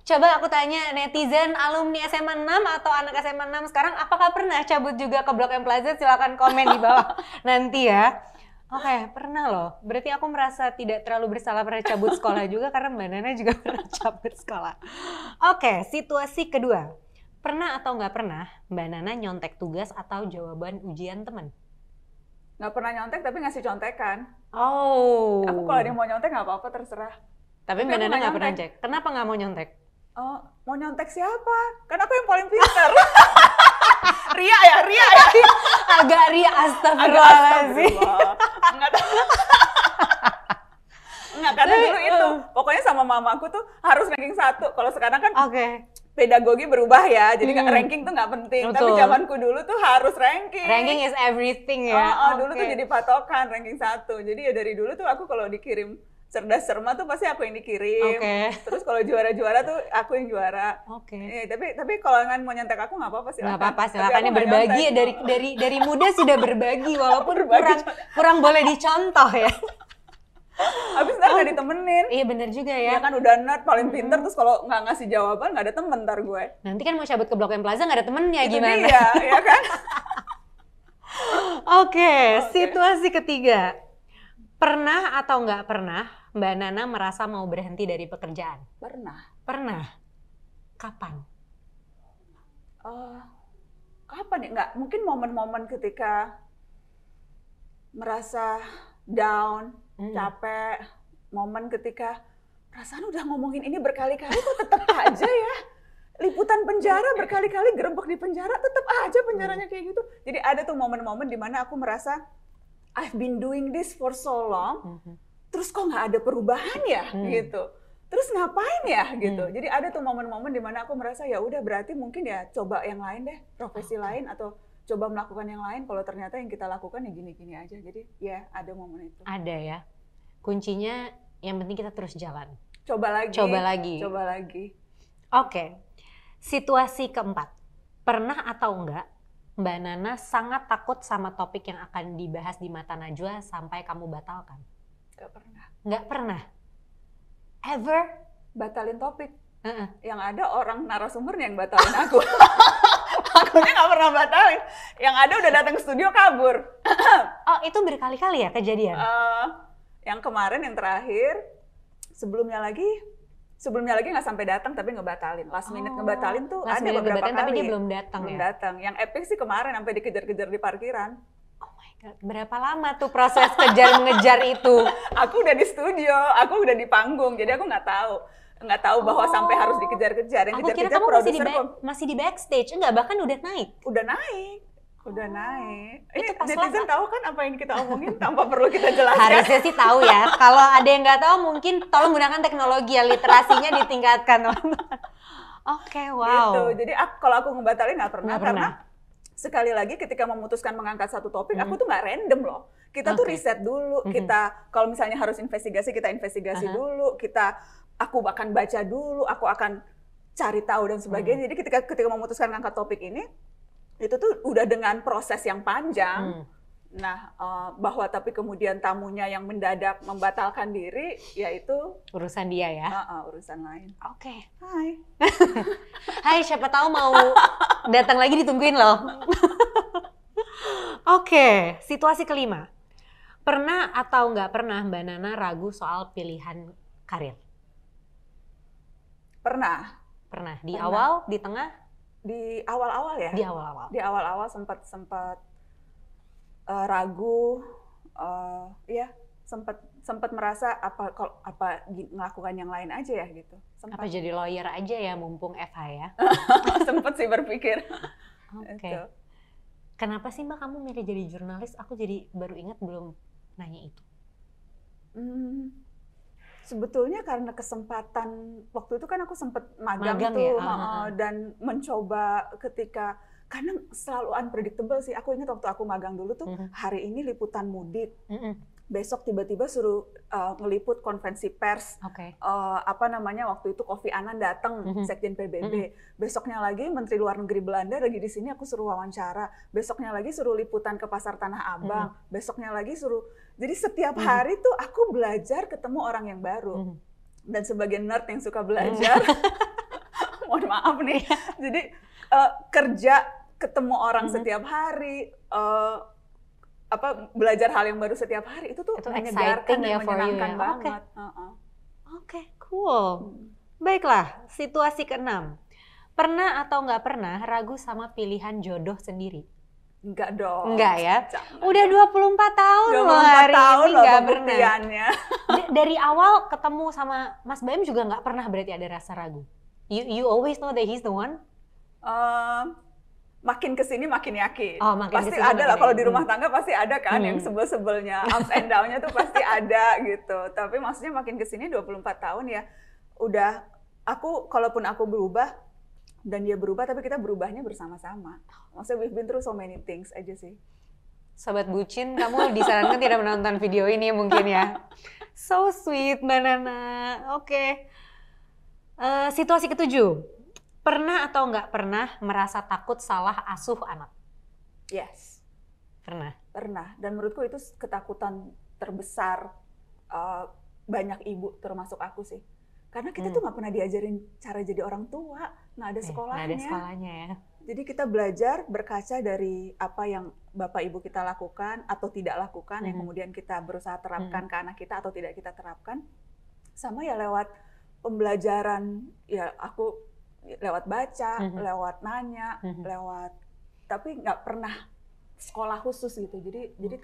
Coba aku tanya netizen alumni SMA 6 atau anak SMA 6 sekarang, apakah pernah cabut juga ke Blok M Plaza? Silakan komen di bawah nanti ya. Oke, pernah loh. Berarti aku merasa tidak terlalu bersalah pernah cabut sekolah juga, karena Mbak Nana juga pernah cabut sekolah. Oke, situasi kedua. Pernah atau nggak pernah Mbak Nana nyontek tugas atau jawaban ujian teman? Nggak pernah nyontek, tapi ngasih contekan. Oh. Aku kalau dia mau nyontek nggak apa-apa, terserah. Tapi Mbak Nana nggak pernah cek. Kenapa nggak mau nyontek? Oh, mau nyontek siapa? Kan aku yang paling pintar. Ria ya. Agak ria, astagfirullahaladzim. Enggak, karena dulu itu. Pokoknya sama mamaku tuh harus ranking 1. Kalau sekarang kan pedagogi berubah ya, jadi ranking tuh nggak penting. Betul. Tapi zamanku dulu tuh harus ranking. Ranking is everything ya. Dulu tuh jadi patokan ranking 1. Jadi ya dari dulu tuh aku kalau dikirim cerdas cermat tuh pasti aku yang dikirim. Terus kalau juara-juara tuh aku yang juara. Tapi kalau nggak mau nyontek aku nggak apa-apa, silakan. Nggak apa-apa, silakan. Berbagi ya, dari muda sudah berbagi, walaupun kurang boleh dicontoh ya. Habis ntar nggak ditemenin. Iya bener juga ya. Ya kan udah nerd paling pinter, terus kalau nggak ngasih jawaban nggak ada temen ntar gue. Nanti kan mau cabut ke Blok M Plaza nggak ada temennya, itu gimana? Iya, ya kan? Oke, situasi ketiga. Pernah atau nggak pernah Mbak Nana merasa mau berhenti dari pekerjaan? Pernah. Kapan? Kapan ya? Nggak, mungkin momen-momen ketika merasa down, capek, momen ketika perasaan udah ngomongin ini berkali-kali kok tetap aja ya. Liputan penjara berkali-kali gerebek di penjara, tetap aja penjaranya kayak gitu. Jadi ada tuh momen-momen di mana aku merasa I've been doing this for so long, terus kok nggak ada perubahan ya gitu. Terus ngapain ya gitu. Jadi ada tuh momen-momen di mana aku merasa ya udah berarti mungkin ya coba yang lain deh, profesi lain atau coba melakukan yang lain kalau ternyata yang kita lakukan ya gini-gini aja. Jadi ya ada momen itu. Ada ya. Kuncinya yang penting kita terus jalan. Coba lagi. Oke. Situasi keempat. Pernah atau enggak Mbak Nana sangat takut sama topik yang akan dibahas di Mata Najwa sampai kamu batalkan? Nggak pernah. Ever? Batalin topik. Yang ada orang narasumbernya yang batalin aku. Akunya nggak pernah batalin. Yang ada udah datang ke studio kabur. Oh, itu berkali-kali ya kejadian? Yang kemarin yang terakhir, sebelumnya lagi nggak sampai datang tapi ngebatalin. Last minute ngebatalin tuh ada beberapa kali. Tapi dia belum datang. Yang epic sih kemarin sampai dikejar-kejar di parkiran. Oh my God, berapa lama tuh proses kejar-mengejar itu? Aku udah di studio, aku udah di panggung, jadi aku nggak tahu bahwa sampai harus dikejar-kejar. Yang aku kira kamu masih di backstage, enggak, bahkan udah naik. Udah naik. Ini netizen tahu kan apa yang kita omongin tanpa perlu kita jelaskan. Harusnya sih tahu ya. Kalau ada yang nggak tahu mungkin tolong gunakan teknologi ya, literasinya ditingkatkan. Oke, wow. Gitu. Jadi kalau aku ngebatalin nggak pernah. Karena sekali lagi ketika memutuskan mengangkat satu topik, aku tuh nggak random loh. Kita tuh riset dulu. Kita kalau misalnya harus investigasi, kita investigasi dulu. Aku akan baca dulu. Aku akan cari tahu dan sebagainya. Jadi ketika memutuskan mengangkat topik ini, itu tuh udah dengan proses yang panjang. Nah, bahwa tapi kemudian tamunya yang mendadak membatalkan diri, yaitu urusan dia ya. Urusan lain. Oke. Hai. Hai, siapa tahu mau datang lagi, ditungguin loh. Oke, situasi kelima. Pernah atau nggak pernah Mbak Nana ragu soal pilihan karir? Pernah. Pernah. Di awal, di tengah? Di awal-awal ya. Di awal-awal. Di awal-awal sempat ragu, ya sempat merasa apa ngelakukan yang lain aja ya gitu. Apa jadi lawyer aja ya mumpung FH ya? Sempat sih berpikir. Oke. Kenapa sih Mbak kamu milih jadi jurnalis? Aku jadi baru ingat belum nanya itu. Sebetulnya karena kesempatan waktu itu kan aku sempat magang tuh ya? Dan mencoba karena selalu unpredictable sih. Aku ingat waktu aku magang dulu tuh hari ini liputan mudik, besok tiba-tiba suruh ngeliput konvensi pers. Waktu itu Kofi Annan datang, Sekjen PBB. Besoknya lagi Menteri Luar Negeri Belanda lagi di sini, aku suruh wawancara. Besoknya lagi suruh liputan ke Pasar Tanah Abang. Besoknya lagi suruh. Jadi setiap hari tuh aku belajar ketemu orang yang baru. Dan sebagai nerd yang suka belajar, mohon maaf nih. Jadi kerja ketemu orang setiap hari, belajar hal yang baru setiap hari itu menyegarkan dan menyenangkan banget. Oke, cool. Baiklah, situasi ke-6. Pernah atau nggak pernah ragu sama pilihan jodoh sendiri? Enggak dong. Enggak ya? Udah 24 tahun loh hari ini nggak pernah. Dari awal ketemu sama Mas Baim juga nggak pernah berarti ada rasa ragu? You always know that he's the one? Makin kesini makin yakin. Pasti ada lah, kalau di rumah tangga pasti ada kan yang sebel-sebelnya, ups and down-nya tuh pasti ada gitu. Tapi maksudnya makin kesini 24 tahun ya udah, kalaupun aku berubah dan dia berubah, tapi kita berubahnya bersama-sama. Maksudnya we've been through so many things aja sih. Sobat bucin, kamu disarankan tidak menonton video ini mungkin ya. So sweet Mbak Nana. Oke. Situasi ke-7. Pernah atau nggak pernah merasa takut salah asuh anak? Yes. Pernah? Pernah. Dan menurutku itu ketakutan terbesar banyak ibu, termasuk aku sih. Karena kita tuh nggak pernah diajarin cara jadi orang tua. Nggak ada sekolahnya. Nggak ada sekolahnya ya. Jadi kita belajar berkaca dari apa yang Bapak Ibu kita lakukan atau tidak lakukan, yang kemudian kita berusaha terapkan ke anak kita atau tidak kita terapkan. Sama ya lewat pembelajaran, ya aku lewat baca, lewat nanya, tapi nggak pernah sekolah khusus gitu. Jadi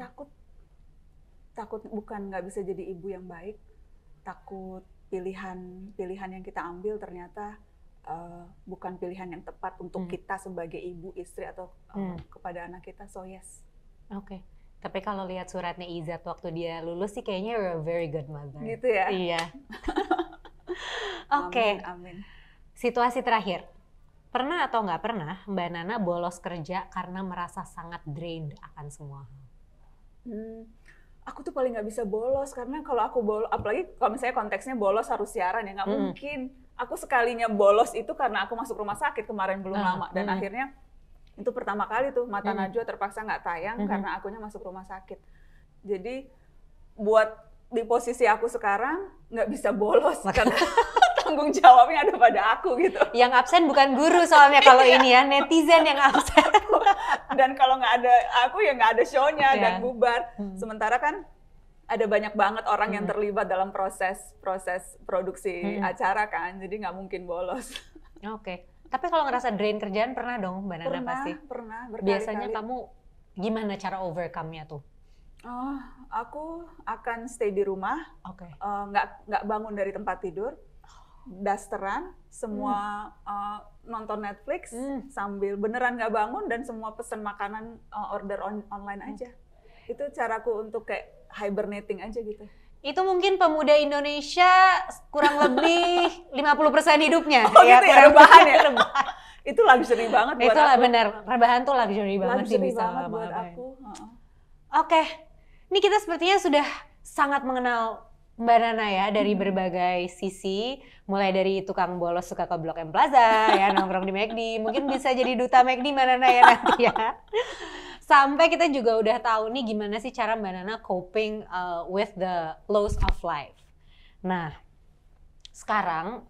takut bukan nggak bisa jadi ibu yang baik, takut pilihan yang kita ambil ternyata bukan pilihan yang tepat untuk kita sebagai ibu, istri atau kepada anak kita. So yes. Oke. Tapi kalau lihat suratnya Izzat waktu dia lulus sih kayaknya you're a very good mother. Gitu ya. Iya. Oke. Amin. Situasi terakhir, pernah atau nggak pernah Mbak Nana bolos kerja karena merasa sangat drained akan semua hal? Aku tuh paling nggak bisa bolos, karena kalau aku bolos, apalagi kalau misalnya konteksnya bolos harus siaran ya, nggak mungkin. Aku sekalinya bolos itu karena aku masuk rumah sakit kemarin belum lama, dan akhirnya itu pertama kali tuh Mata Najwa terpaksa nggak tayang karena akunya masuk rumah sakit. Jadi buat di posisi aku sekarang nggak bisa bolos karena tanggung jawabnya ada pada aku gitu. Yang absen bukan guru soalnya kalau ini ya, netizen yang absen. Dan kalau nggak ada aku ya nggak ada show-nya dan bubar. Sementara kan ada banyak banget orang yang terlibat dalam proses produksi acara kan, jadi nggak mungkin bolos. Oke. Tapi kalau ngerasa drain kerjaan pernah dong Mbak Nana pasti? Pernah, berkali-kali. Biasanya kamu gimana cara overcome-nya tuh? Aku akan stay di rumah, nggak bangun dari tempat tidur, dasteran, semua nonton Netflix sambil beneran nggak bangun, dan semua pesan makanan order online aja. Itu caraku untuk kayak hibernating aja gitu. Itu mungkin pemuda Indonesia kurang lebih 50% hidupnya. Ya, gitu ya, rebahan ya? Itu luxury banget buat aku. Itulah benar, rebahan tuh luxury banget sih bisa banget buat aku. Oke, ini kita sepertinya sudah sangat mengenal Mbak Nana ya, dari berbagai sisi, mulai dari tukang bolos suka ke Blok M Plaza, ya nongkrong di McD, mungkin bisa jadi duta McD Mbak Nana ya nanti ya. Sampai kita juga udah tahu nih gimana sih cara Mbak Nana coping with the loss of life. Nah, sekarang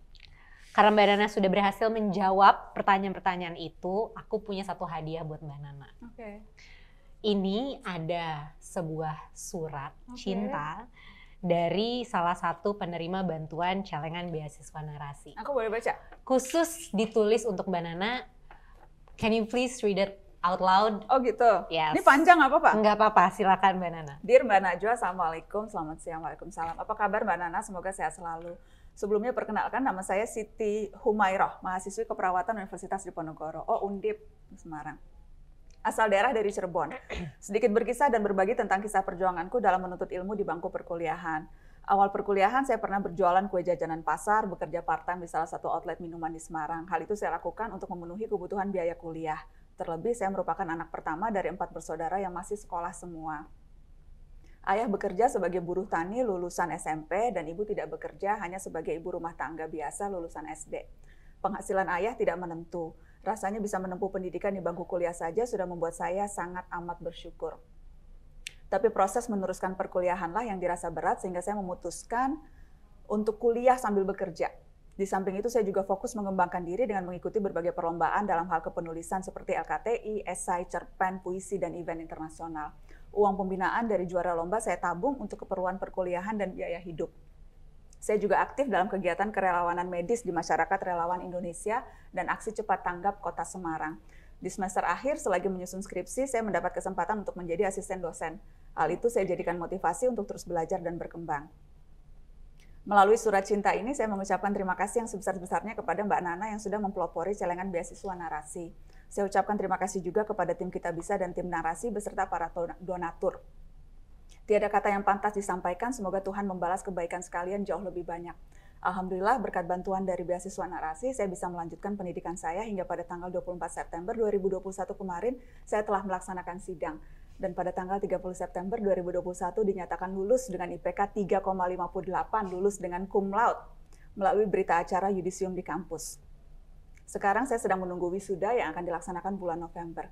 karena Mbak Nana sudah berhasil menjawab pertanyaan-pertanyaan itu, aku punya satu hadiah buat Mbak Nana. Oke. Ini ada sebuah surat cinta dari salah satu penerima bantuan celengan beasiswa narasi. Aku boleh baca? Khusus ditulis untuk Mbak Nana. Can you please read it out loud? Oh gitu? Yes. Ini panjang apa Pak? Enggak apa-apa, silakan Mbak Nana. Dear Mbak Najwa, Assalamualaikum, selamat siang, Waalaikumsalam. Apa kabar Mbak Nana? Semoga sehat selalu. Sebelumnya perkenalkan, nama saya Siti Humairah, mahasiswi keperawatan Universitas Diponegoro, Undip, Semarang. Asal daerah dari Cirebon. Sedikit berkisah dan berbagi tentang kisah perjuanganku dalam menuntut ilmu di bangku perkuliahan. Awal perkuliahan saya pernah berjualan kue jajanan pasar, bekerja part-time di salah satu outlet minuman di Semarang. Hal itu saya lakukan untuk memenuhi kebutuhan biaya kuliah. Terlebih saya merupakan anak pertama dari 4 bersaudara yang masih sekolah semua. Ayah bekerja sebagai buruh tani lulusan SMP dan ibu tidak bekerja, hanya sebagai ibu rumah tangga biasa lulusan SD. Penghasilan ayah tidak menentu. Rasanya bisa menempuh pendidikan di bangku kuliah saja sudah membuat saya sangat amat bersyukur. Tapi proses meneruskan perkuliahanlah yang dirasa berat sehingga saya memutuskan untuk kuliah sambil bekerja. Di samping itu saya juga fokus mengembangkan diri dengan mengikuti berbagai perlombaan dalam hal kepenulisan seperti LKTI, esai, cerpen, puisi, dan event internasional. Uang pembinaan dari juara lomba saya tabung untuk keperluan perkuliahan dan biaya hidup. Saya juga aktif dalam kegiatan kerelawanan medis di Masyarakat Relawan Indonesia dan Aksi Cepat Tanggap Kota Semarang. Di semester akhir, selagi menyusun skripsi, saya mendapat kesempatan untuk menjadi asisten dosen. Hal itu saya jadikan motivasi untuk terus belajar dan berkembang. Melalui surat cinta ini, saya mengucapkan terima kasih yang sebesar-besarnya kepada Mbak Nana yang sudah mempelopori celengan beasiswa narasi. Saya ucapkan terima kasih juga kepada tim Kita Bisa dan tim narasi beserta para donatur. Tiada kata yang pantas disampaikan, semoga Tuhan membalas kebaikan sekalian jauh lebih banyak. Alhamdulillah, berkat bantuan dari beasiswa narasi, saya bisa melanjutkan pendidikan saya hingga pada tanggal 24 September 2021 kemarin, saya telah melaksanakan sidang. Dan pada tanggal 30 September 2021 dinyatakan lulus dengan IPK 3,58, lulus dengan cum laude, melalui berita acara yudisium di kampus. Sekarang saya sedang menunggu wisuda yang akan dilaksanakan bulan November.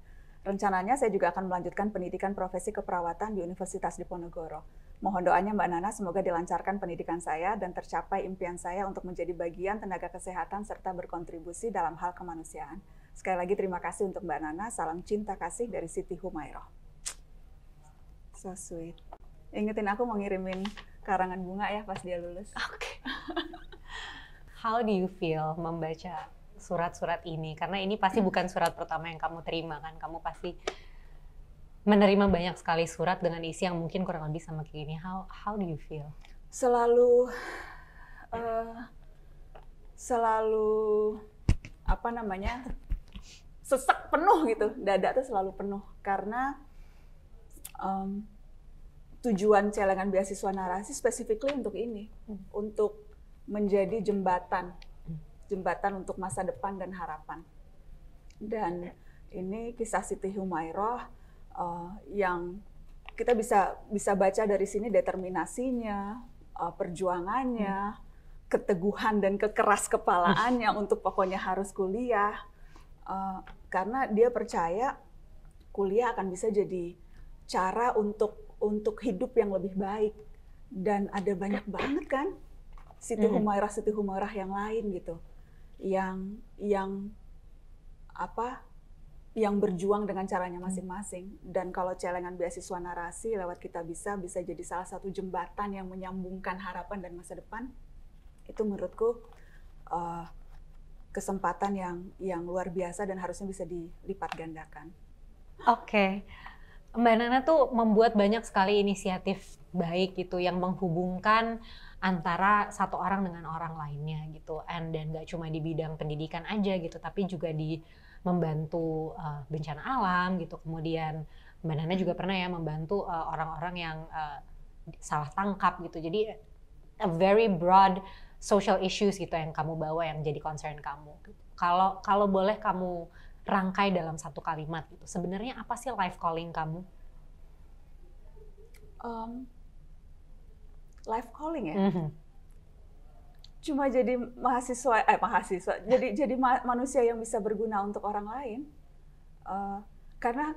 Rencananya saya juga akan melanjutkan pendidikan profesi keperawatan di Universitas Diponegoro. Mohon doanya Mbak Nana semoga dilancarkan pendidikan saya dan tercapai impian saya untuk menjadi bagian tenaga kesehatan serta berkontribusi dalam hal kemanusiaan. Sekali lagi terima kasih untuk Mbak Nana, salam cinta kasih dari Siti Humairah. So sweet. Ingetin aku mau ngirimin karangan bunga ya pas dia lulus. Oke. How do you feel membaca surat-surat ini? Karena ini pasti bukan surat pertama yang kamu terima kan? Kamu pasti menerima banyak sekali surat dengan isi yang mungkin kurang lebih sama kayak gini. How do you feel? Selalu apa namanya? Sesak penuh gitu. Dada tuh selalu penuh karena tujuan celengan beasiswa narasi specifically untuk ini, untuk menjadi jembatan untuk masa depan dan harapan. Dan ini kisah Siti Humairah yang kita bisa baca dari sini determinasinya, perjuangannya, keteguhan dan kekeras kepalaannya untuk pokoknya harus kuliah. Karena dia percaya kuliah akan bisa jadi cara untuk hidup yang lebih baik. Dan ada banyak banget kan Siti Humairah yang lain gitu. Yang berjuang dengan caranya masing-masing. Dan kalau celengan beasiswa narasi lewat Kita bisa jadi salah satu jembatan yang menyambungkan harapan dan masa depan. Itu menurutku kesempatan yang luar biasa dan harusnya bisa dilipat gandakan. Oke. Mbak Nana tuh membuat banyak sekali inisiatif baik gitu yang menghubungkan antara satu orang dengan orang lainnya gitu, dan nggak cuma di bidang pendidikan aja gitu, tapi juga di membantu bencana alam gitu. Kemudian Mbak Nana juga pernah ya membantu orang-orang yang salah tangkap gitu. Jadi a very broad social issues gitu yang kamu bawa yang jadi concern kamu. Kalau boleh kamu rangkai dalam satu kalimat gitu, sebenarnya apa sih life calling kamu? life calling ya. Cuma jadi mahasiswa, jadi manusia yang bisa berguna untuk orang lain. Karena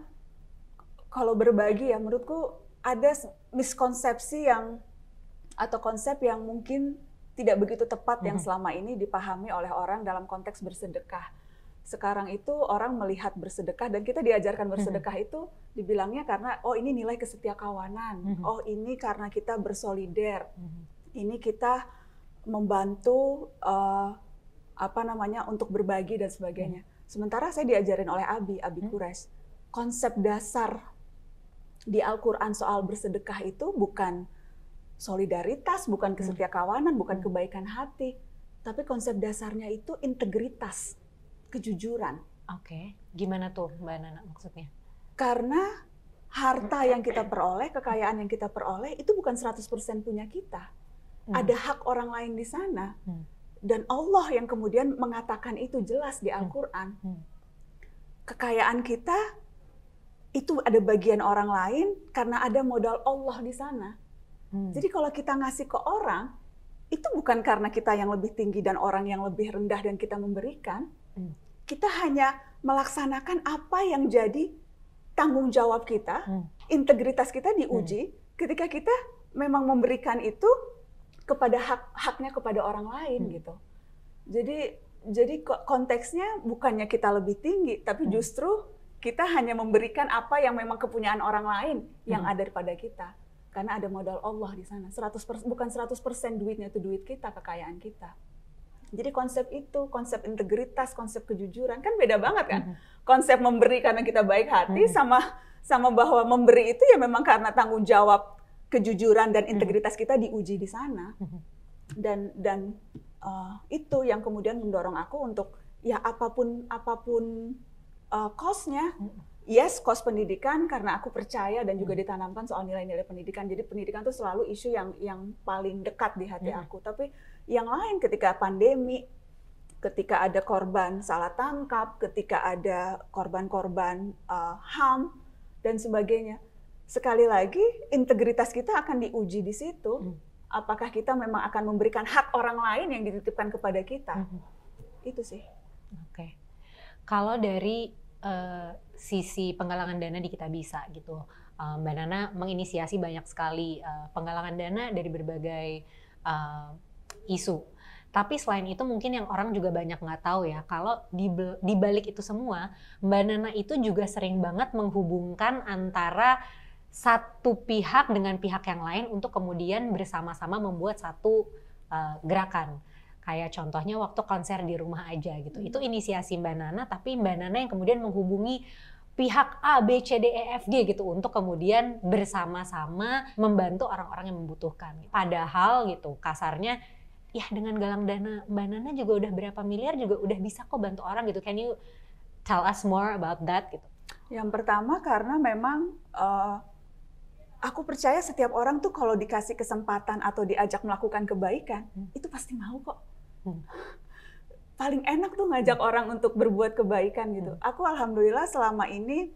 kalau berbagi ya, menurutku ada miskonsepsi atau konsep yang mungkin tidak begitu tepat yang selama ini dipahami oleh orang dalam konteks bersedekah. Sekarang itu orang melihat bersedekah, dan kita diajarkan bersedekah itu dibilangnya karena ini nilai kesetiakawanan, ini karena kita bersolider, ini kita membantu untuk berbagi dan sebagainya. Sementara saya diajarin oleh Abi Quraisy, konsep dasar di Al-Quran soal bersedekah itu bukan solidaritas, bukan kesetiakawanan, bukan kebaikan hati, tapi konsep dasarnya itu integritas, kejujuran. Oke, gimana tuh Mbak Nana maksudnya? Karena harta yang kita peroleh, kekayaan yang kita peroleh itu bukan 100% punya kita. Ada hak orang lain di sana. Dan Allah yang kemudian mengatakan itu jelas di Al-Quran. Kekayaan kita itu ada bagian orang lain karena ada modal Allah di sana. Jadi kalau kita ngasih ke orang, itu bukan karena kita yang lebih tinggi dan orang yang lebih rendah dan kita memberikan. Kita hanya melaksanakan apa yang jadi tanggung jawab kita, integritas kita diuji ketika kita memang memberikan itu kepada haknya kepada orang lain gitu. Jadi konteksnya bukannya kita lebih tinggi, tapi justru kita hanya memberikan apa yang memang kepunyaan orang lain yang ada pada kita. Karena ada modal Allah di sana. 100%, bukan 100% duitnya itu duit kita, kekayaan kita. Jadi konsep itu, konsep integritas, konsep kejujuran kan beda banget kan. Konsep memberi karena kita baik hati sama bahwa memberi itu ya memang karena tanggung jawab, kejujuran dan integritas kita diuji di sana. Dan itu yang kemudian mendorong aku untuk ya apapun cost-nya. Yes, cost pendidikan karena aku percaya dan juga ditanamkan soal nilai-nilai pendidikan. Jadi pendidikan itu selalu isu yang paling dekat di hati aku. Tapi yang lain ketika pandemi, ketika ada korban salah tangkap, ketika ada korban-korban HAM dan sebagainya. Sekali lagi integritas kita akan diuji di situ. Apakah kita memang akan memberikan hak orang lain yang dititipkan kepada kita? Itu sih. Oke. Kalau dari sisi penggalangan dana di Kitabisa gitu, Mbak Nana menginisiasi banyak sekali penggalangan dana dari berbagai isu. Tapi selain itu mungkin yang orang juga banyak nggak tahu ya, kalau di balik itu semua, Mbak Nana itu juga sering banget menghubungkan antara satu pihak dengan pihak yang lain untuk kemudian bersama-sama membuat satu gerakan. Kayak contohnya waktu konser di rumah aja gitu. Itu inisiasi Mbak Nana, tapi Mbak Nana yang kemudian menghubungi pihak A, B, C, D, E, F, G gitu untuk kemudian bersama-sama membantu orang-orang yang membutuhkan. Padahal gitu kasarnya ya dengan galang dana Mbak Nana juga udah berapa miliar juga udah bisa kok bantu orang gitu. Can you tell us more about that gitu? Yang pertama karena memang aku percaya setiap orang tuh kalau dikasih kesempatan atau diajak melakukan kebaikan, itu pasti mau kok. Paling enak tuh ngajak orang untuk berbuat kebaikan gitu. Aku alhamdulillah selama ini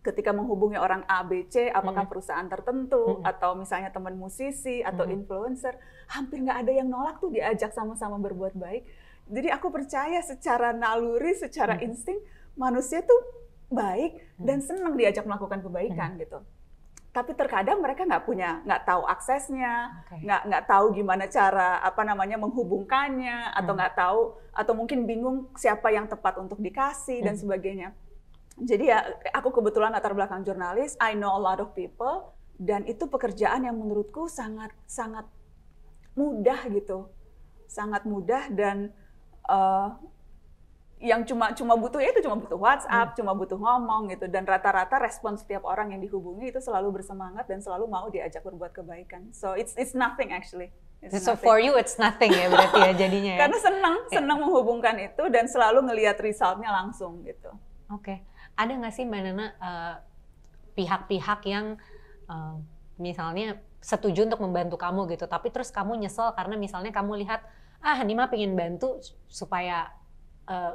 ketika menghubungi orang A, B, C, apakah perusahaan tertentu, atau misalnya teman musisi, atau influencer, hampir nggak ada yang nolak tuh diajak sama-sama berbuat baik. Jadi aku percaya secara naluri, secara insting, manusia tuh baik dan senang diajak melakukan kebaikan gitu. Tapi terkadang mereka nggak tahu aksesnya, nggak tahu gimana cara menghubungkannya, atau nggak tahu, atau mungkin bingung siapa yang tepat untuk dikasih dan sebagainya. Jadi ya aku kebetulan latar belakang jurnalis, I know a lot of people, dan itu pekerjaan yang menurutku sangat mudah gitu, sangat mudah dan yang cuma butuh WhatsApp, cuma butuh ngomong gitu, dan rata-rata respon setiap orang yang dihubungi itu selalu bersemangat dan selalu mau diajak berbuat kebaikan. So it's nothing actually. So for you it's nothing ya berarti ya jadinya ya. Karena senang menghubungkan itu dan selalu ngelihat resultnya langsung gitu. Oke. Ada nggak sih Mbak Nana pihak-pihak yang misalnya setuju untuk membantu kamu gitu, tapi terus kamu nyesel karena misalnya kamu lihat ini mah pengen bantu supaya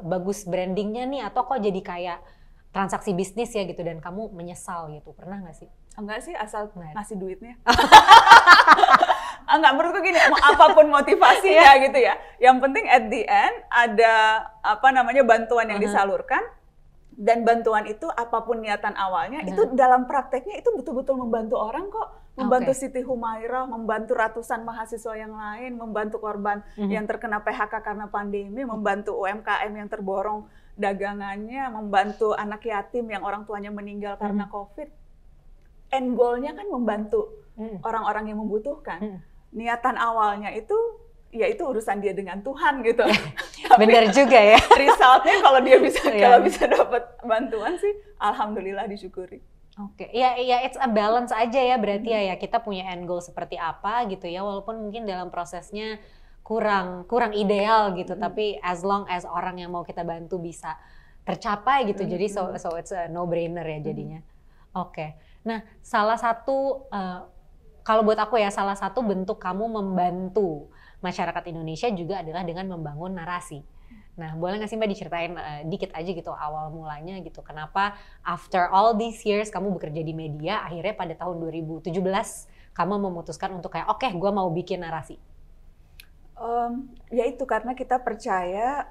bagus brandingnya nih, atau kok jadi kayak transaksi bisnis ya gitu dan kamu menyesal gitu, pernah nggak sih? Enggak sih, asal ngasih duitnya. Enggak, menurutku gini, apapun motivasinya gitu ya. Yang penting at the end ada bantuan yang disalurkan, dan bantuan itu apapun niatan awalnya itu dalam prakteknya itu betul-betul membantu orang kok, membantu Siti Humairah, membantu ratusan mahasiswa yang lain, membantu korban yang terkena PHK karena pandemi, membantu UMKM yang terborong dagangannya, membantu anak yatim yang orang tuanya meninggal karena COVID. End goal-nya kan membantu orang-orang yang membutuhkan. Niatan awalnya itu, ya itu urusan dia dengan Tuhan gitu. Bener juga ya. Resultnya kalau dia bisa dapat bantuan sih, alhamdulillah disyukuri. Oke, ya it's a balance aja ya berarti ya kita punya end goal seperti apa gitu ya, walaupun mungkin dalam prosesnya kurang ideal gitu, tapi as long as orang yang mau kita bantu bisa tercapai gitu, jadi so it's a no brainer ya jadinya. Oke. Nah, salah satu kalau buat aku ya, salah satu bentuk kamu membantu masyarakat Indonesia juga adalah dengan membangun narasi. Nah, boleh nggak sih Mbak diceritain dikit aja gitu awal mulanya gitu, kenapa after all these years kamu bekerja di media, akhirnya pada tahun 2017 kamu memutuskan untuk kayak oke, gue mau bikin narasi. Ya itu karena kita percaya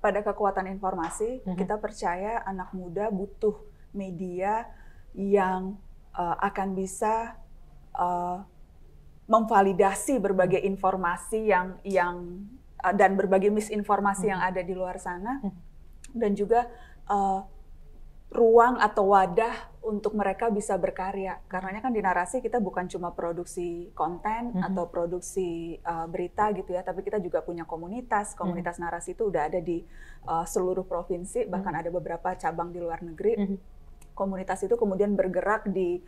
pada kekuatan informasi, kita percaya anak muda butuh media yang akan bisa memvalidasi berbagai informasi yang dan berbagai misinformasi yang ada di luar sana, dan juga ruang atau wadah untuk mereka bisa berkarya. Karenanya kan di narasi kita bukan cuma produksi konten atau produksi berita gitu ya, tapi kita juga punya komunitas narasi itu udah ada di seluruh provinsi, bahkan ada beberapa cabang di luar negeri. Komunitas itu kemudian bergerak di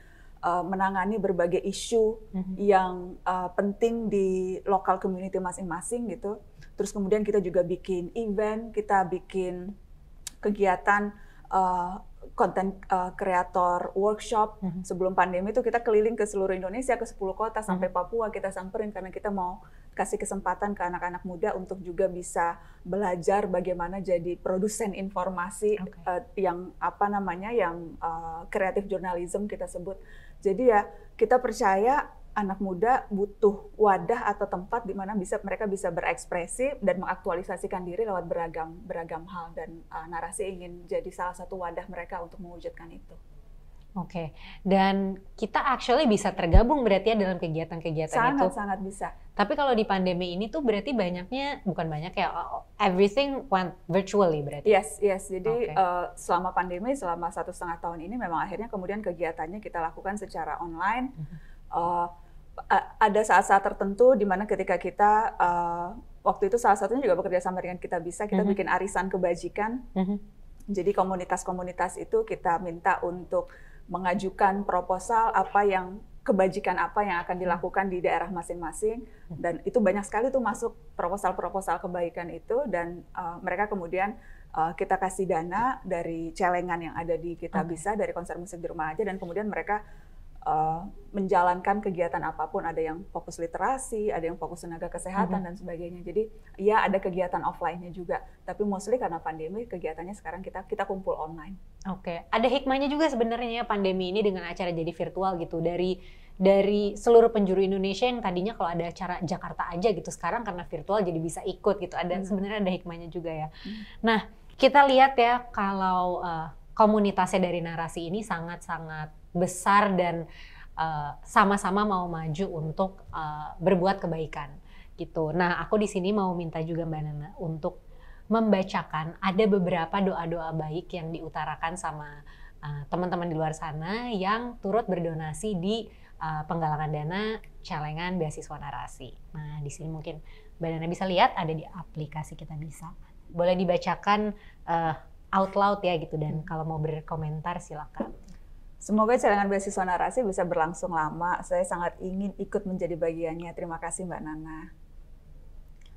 menangani berbagai isu yang penting di lokal community masing-masing gitu. Terus kemudian kita juga bikin event, kita bikin kegiatan konten kreator workshop. Sebelum pandemi itu kita keliling ke seluruh Indonesia, ke 10 kota sampai Papua kita samperin karena kita mau kasih kesempatan ke anak-anak muda untuk juga bisa belajar bagaimana jadi produsen informasi yang kreatif journalism kita sebut. Jadi ya kita percaya anak muda butuh wadah atau tempat di mana mereka bisa berekspresi dan mengaktualisasikan diri lewat beragam hal, dan narasi ingin jadi salah satu wadah mereka untuk mewujudkan itu. Oke, dan kita actually bisa tergabung berarti ya dalam kegiatan-kegiatan itu. Sangat bisa. Tapi kalau di pandemi ini tuh berarti everything went virtually berarti? Yes. Jadi selama pandemi, selama 1,5 tahun ini memang akhirnya kemudian kegiatannya kita lakukan secara online. Ada saat-saat tertentu di mana ketika kita waktu itu salah satunya juga bekerja sama dengan kita bikin arisan kebajikan. Jadi komunitas-komunitas itu kita minta untuk mengajukan proposal kebajikan apa yang akan dilakukan di daerah masing-masing, dan itu banyak sekali tuh masuk proposal kebaikan itu, dan mereka kemudian kita kasih dana dari celengan yang ada di Kitabisa, dari konser musik di rumah aja, dan kemudian mereka menjalankan kegiatan apapun, ada yang fokus literasi, ada yang fokus tenaga kesehatan dan sebagainya. Jadi ya ada kegiatan offline-nya juga, tapi mostly karena pandemi kegiatannya sekarang kita kumpul online. Oke, ada hikmahnya juga sebenarnya pandemi ini dengan acara jadi virtual gitu, dari seluruh penjuru Indonesia yang tadinya kalau ada acara Jakarta aja gitu, sekarang karena virtual jadi bisa ikut gitu. Sebenarnya ada hikmahnya juga ya. Nah, kita lihat ya kalau komunitasnya dari narasi ini sangat-sangat besar dan sama-sama mau maju untuk berbuat kebaikan gitu. Nah, aku di sini mau minta juga Mbak Nana untuk membacakan ada beberapa doa-doa baik yang diutarakan sama teman-teman di luar sana yang turut berdonasi di penggalangan dana celengan beasiswa narasi. Nah, di sini mungkin Mbak Nana bisa lihat ada di aplikasi Kitabisa. Boleh dibacakan out loud ya gitu, dan kalau mau berkomentar silakan. Semoga celengan beasiswa narasi bisa berlangsung lama. Saya sangat ingin ikut menjadi bagiannya. Terima kasih Mbak Nana.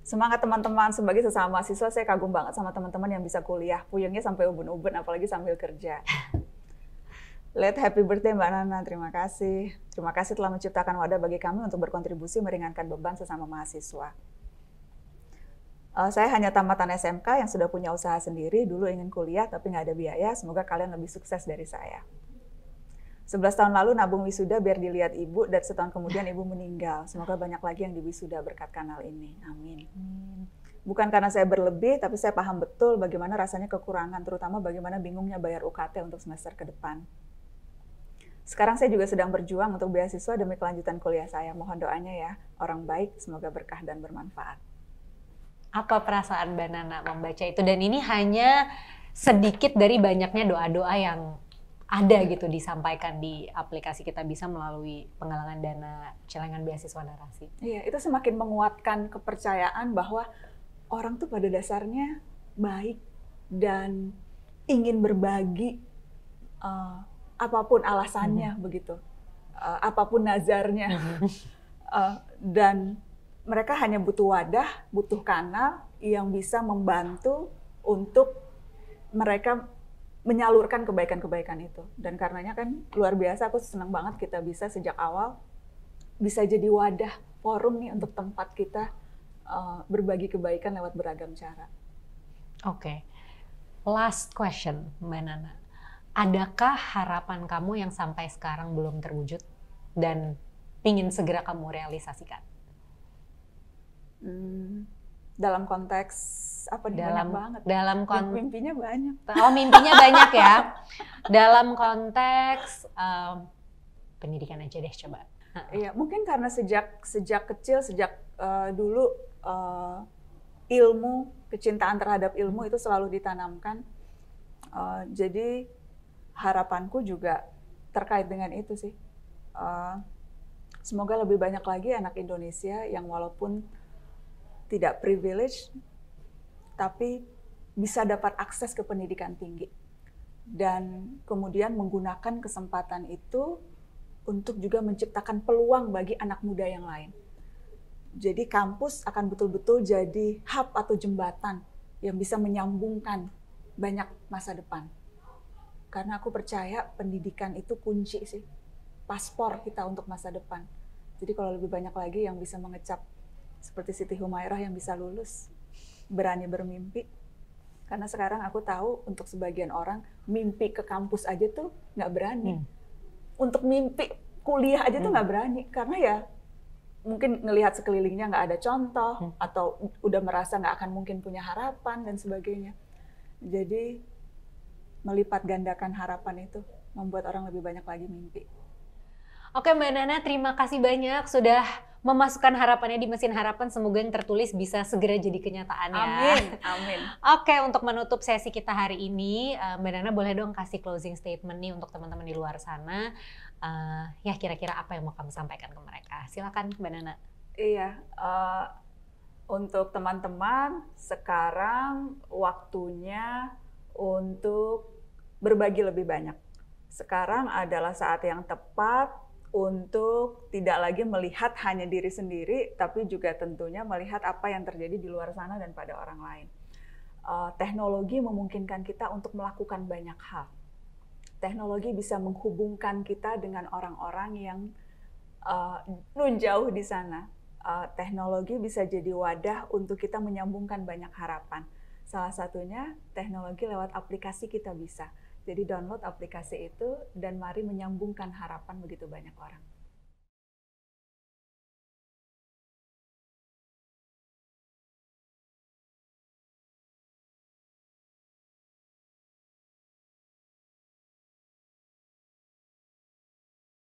Semangat teman-teman, sebagai sesama mahasiswa saya kagum banget sama teman-teman yang bisa kuliah. Puyengnya sampai ubun-ubun, apalagi sambil kerja. Late happy birthday Mbak Nana, terima kasih. Terima kasih telah menciptakan wadah bagi kami untuk berkontribusi meringankan beban sesama mahasiswa. Saya hanya tamatan SMK yang sudah punya usaha sendiri, dulu ingin kuliah tapi nggak ada biaya, semoga kalian lebih sukses dari saya. 11 tahun lalu nabung wisuda biar dilihat ibu, dan setahun kemudian ibu meninggal. Semoga banyak lagi yang diwisuda berkat kanal ini. Amin. Bukan karena saya berlebih, tapi saya paham betul bagaimana rasanya kekurangan, terutama bagaimana bingungnya bayar UKT untuk semester ke depan. Sekarang saya juga sedang berjuang untuk beasiswa demi kelanjutan kuliah saya. Mohon doanya ya, orang baik, semoga berkah dan bermanfaat. Apa perasaan Mbak Nana membaca itu? Dan ini hanya sedikit dari banyaknya doa-doa yang ada gitu disampaikan di aplikasi Kita Bisa melalui penggalangan dana celengan beasiswa narasi. Iya, itu semakin menguatkan kepercayaan bahwa orang tuh pada dasarnya baik dan ingin berbagi, apapun alasannya begitu, apapun nazarnya, dan mereka hanya butuh wadah, butuh kanal yang bisa membantu untuk mereka menyalurkan kebaikan-kebaikan itu. Dan karenanya kan luar biasa, aku senang banget Kita Bisa sejak awal bisa jadi wadah, forum nih untuk tempat kita berbagi kebaikan lewat beragam cara. Oke. Last question, Mbak Nana. Adakah harapan kamu yang sampai sekarang belum terwujud dan ingin segera kamu realisasikan? Dalam konteks apa nih? Banyak banget. Mimpinya banyak. Oh, mimpinya banyak ya. Dalam konteks pendidikan aja deh coba. Iya, mungkin karena sejak kecil, sejak dulu ilmu, kecintaan terhadap ilmu itu selalu ditanamkan. Jadi harapanku juga terkait dengan itu sih. Semoga lebih banyak lagi anak Indonesia yang walaupun tidak privilege, tapi bisa dapat akses ke pendidikan tinggi. Dan kemudian menggunakan kesempatan itu untuk juga menciptakan peluang bagi anak muda yang lain. Jadi kampus akan betul-betul jadi hub atau jembatan yang bisa menyambungkan banyak masa depan. Karena aku percaya pendidikan itu kunci sih, paspor kita untuk masa depan. Jadi kalau lebih banyak lagi yang bisa mengecap seperti Siti Humairah yang bisa lulus, berani bermimpi. Karena sekarang aku tahu untuk sebagian orang, mimpi ke kampus aja tuh nggak berani. Untuk mimpi kuliah aja tuh nggak berani. Karena ya mungkin ngelihat sekelilingnya nggak ada contoh, atau udah merasa nggak akan mungkin punya harapan, dan sebagainya. Jadi melipat gandakan harapan itu membuat orang lebih banyak lagi mimpi. Oke Mbak Nana, terima kasih banyak sudah memasukkan harapannya di Mesin Harapan. Semoga yang tertulis bisa segera jadi kenyataan ya. Amin, amin. Oke, untuk menutup sesi kita hari ini, Mbak Nana boleh dong kasih closing statement nih untuk teman-teman di luar sana. Ya kira-kira apa yang mau kamu sampaikan ke mereka? Silakan Mbak Nana. Iya, untuk teman-teman sekarang waktunya untuk berbagi lebih banyak. Sekarang adalah saat yang tepat untuk tidak lagi melihat hanya diri sendiri, tapi juga tentunya melihat apa yang terjadi di luar sana dan pada orang lain. Teknologi memungkinkan kita untuk melakukan banyak hal. Teknologi bisa menghubungkan kita dengan orang-orang yang jauh di sana. Teknologi bisa jadi wadah untuk kita menyambungkan banyak harapan. Salah satunya teknologi lewat aplikasi Kita Bisa. Jadi download aplikasi itu dan mari menyambungkan harapan begitu banyak orang.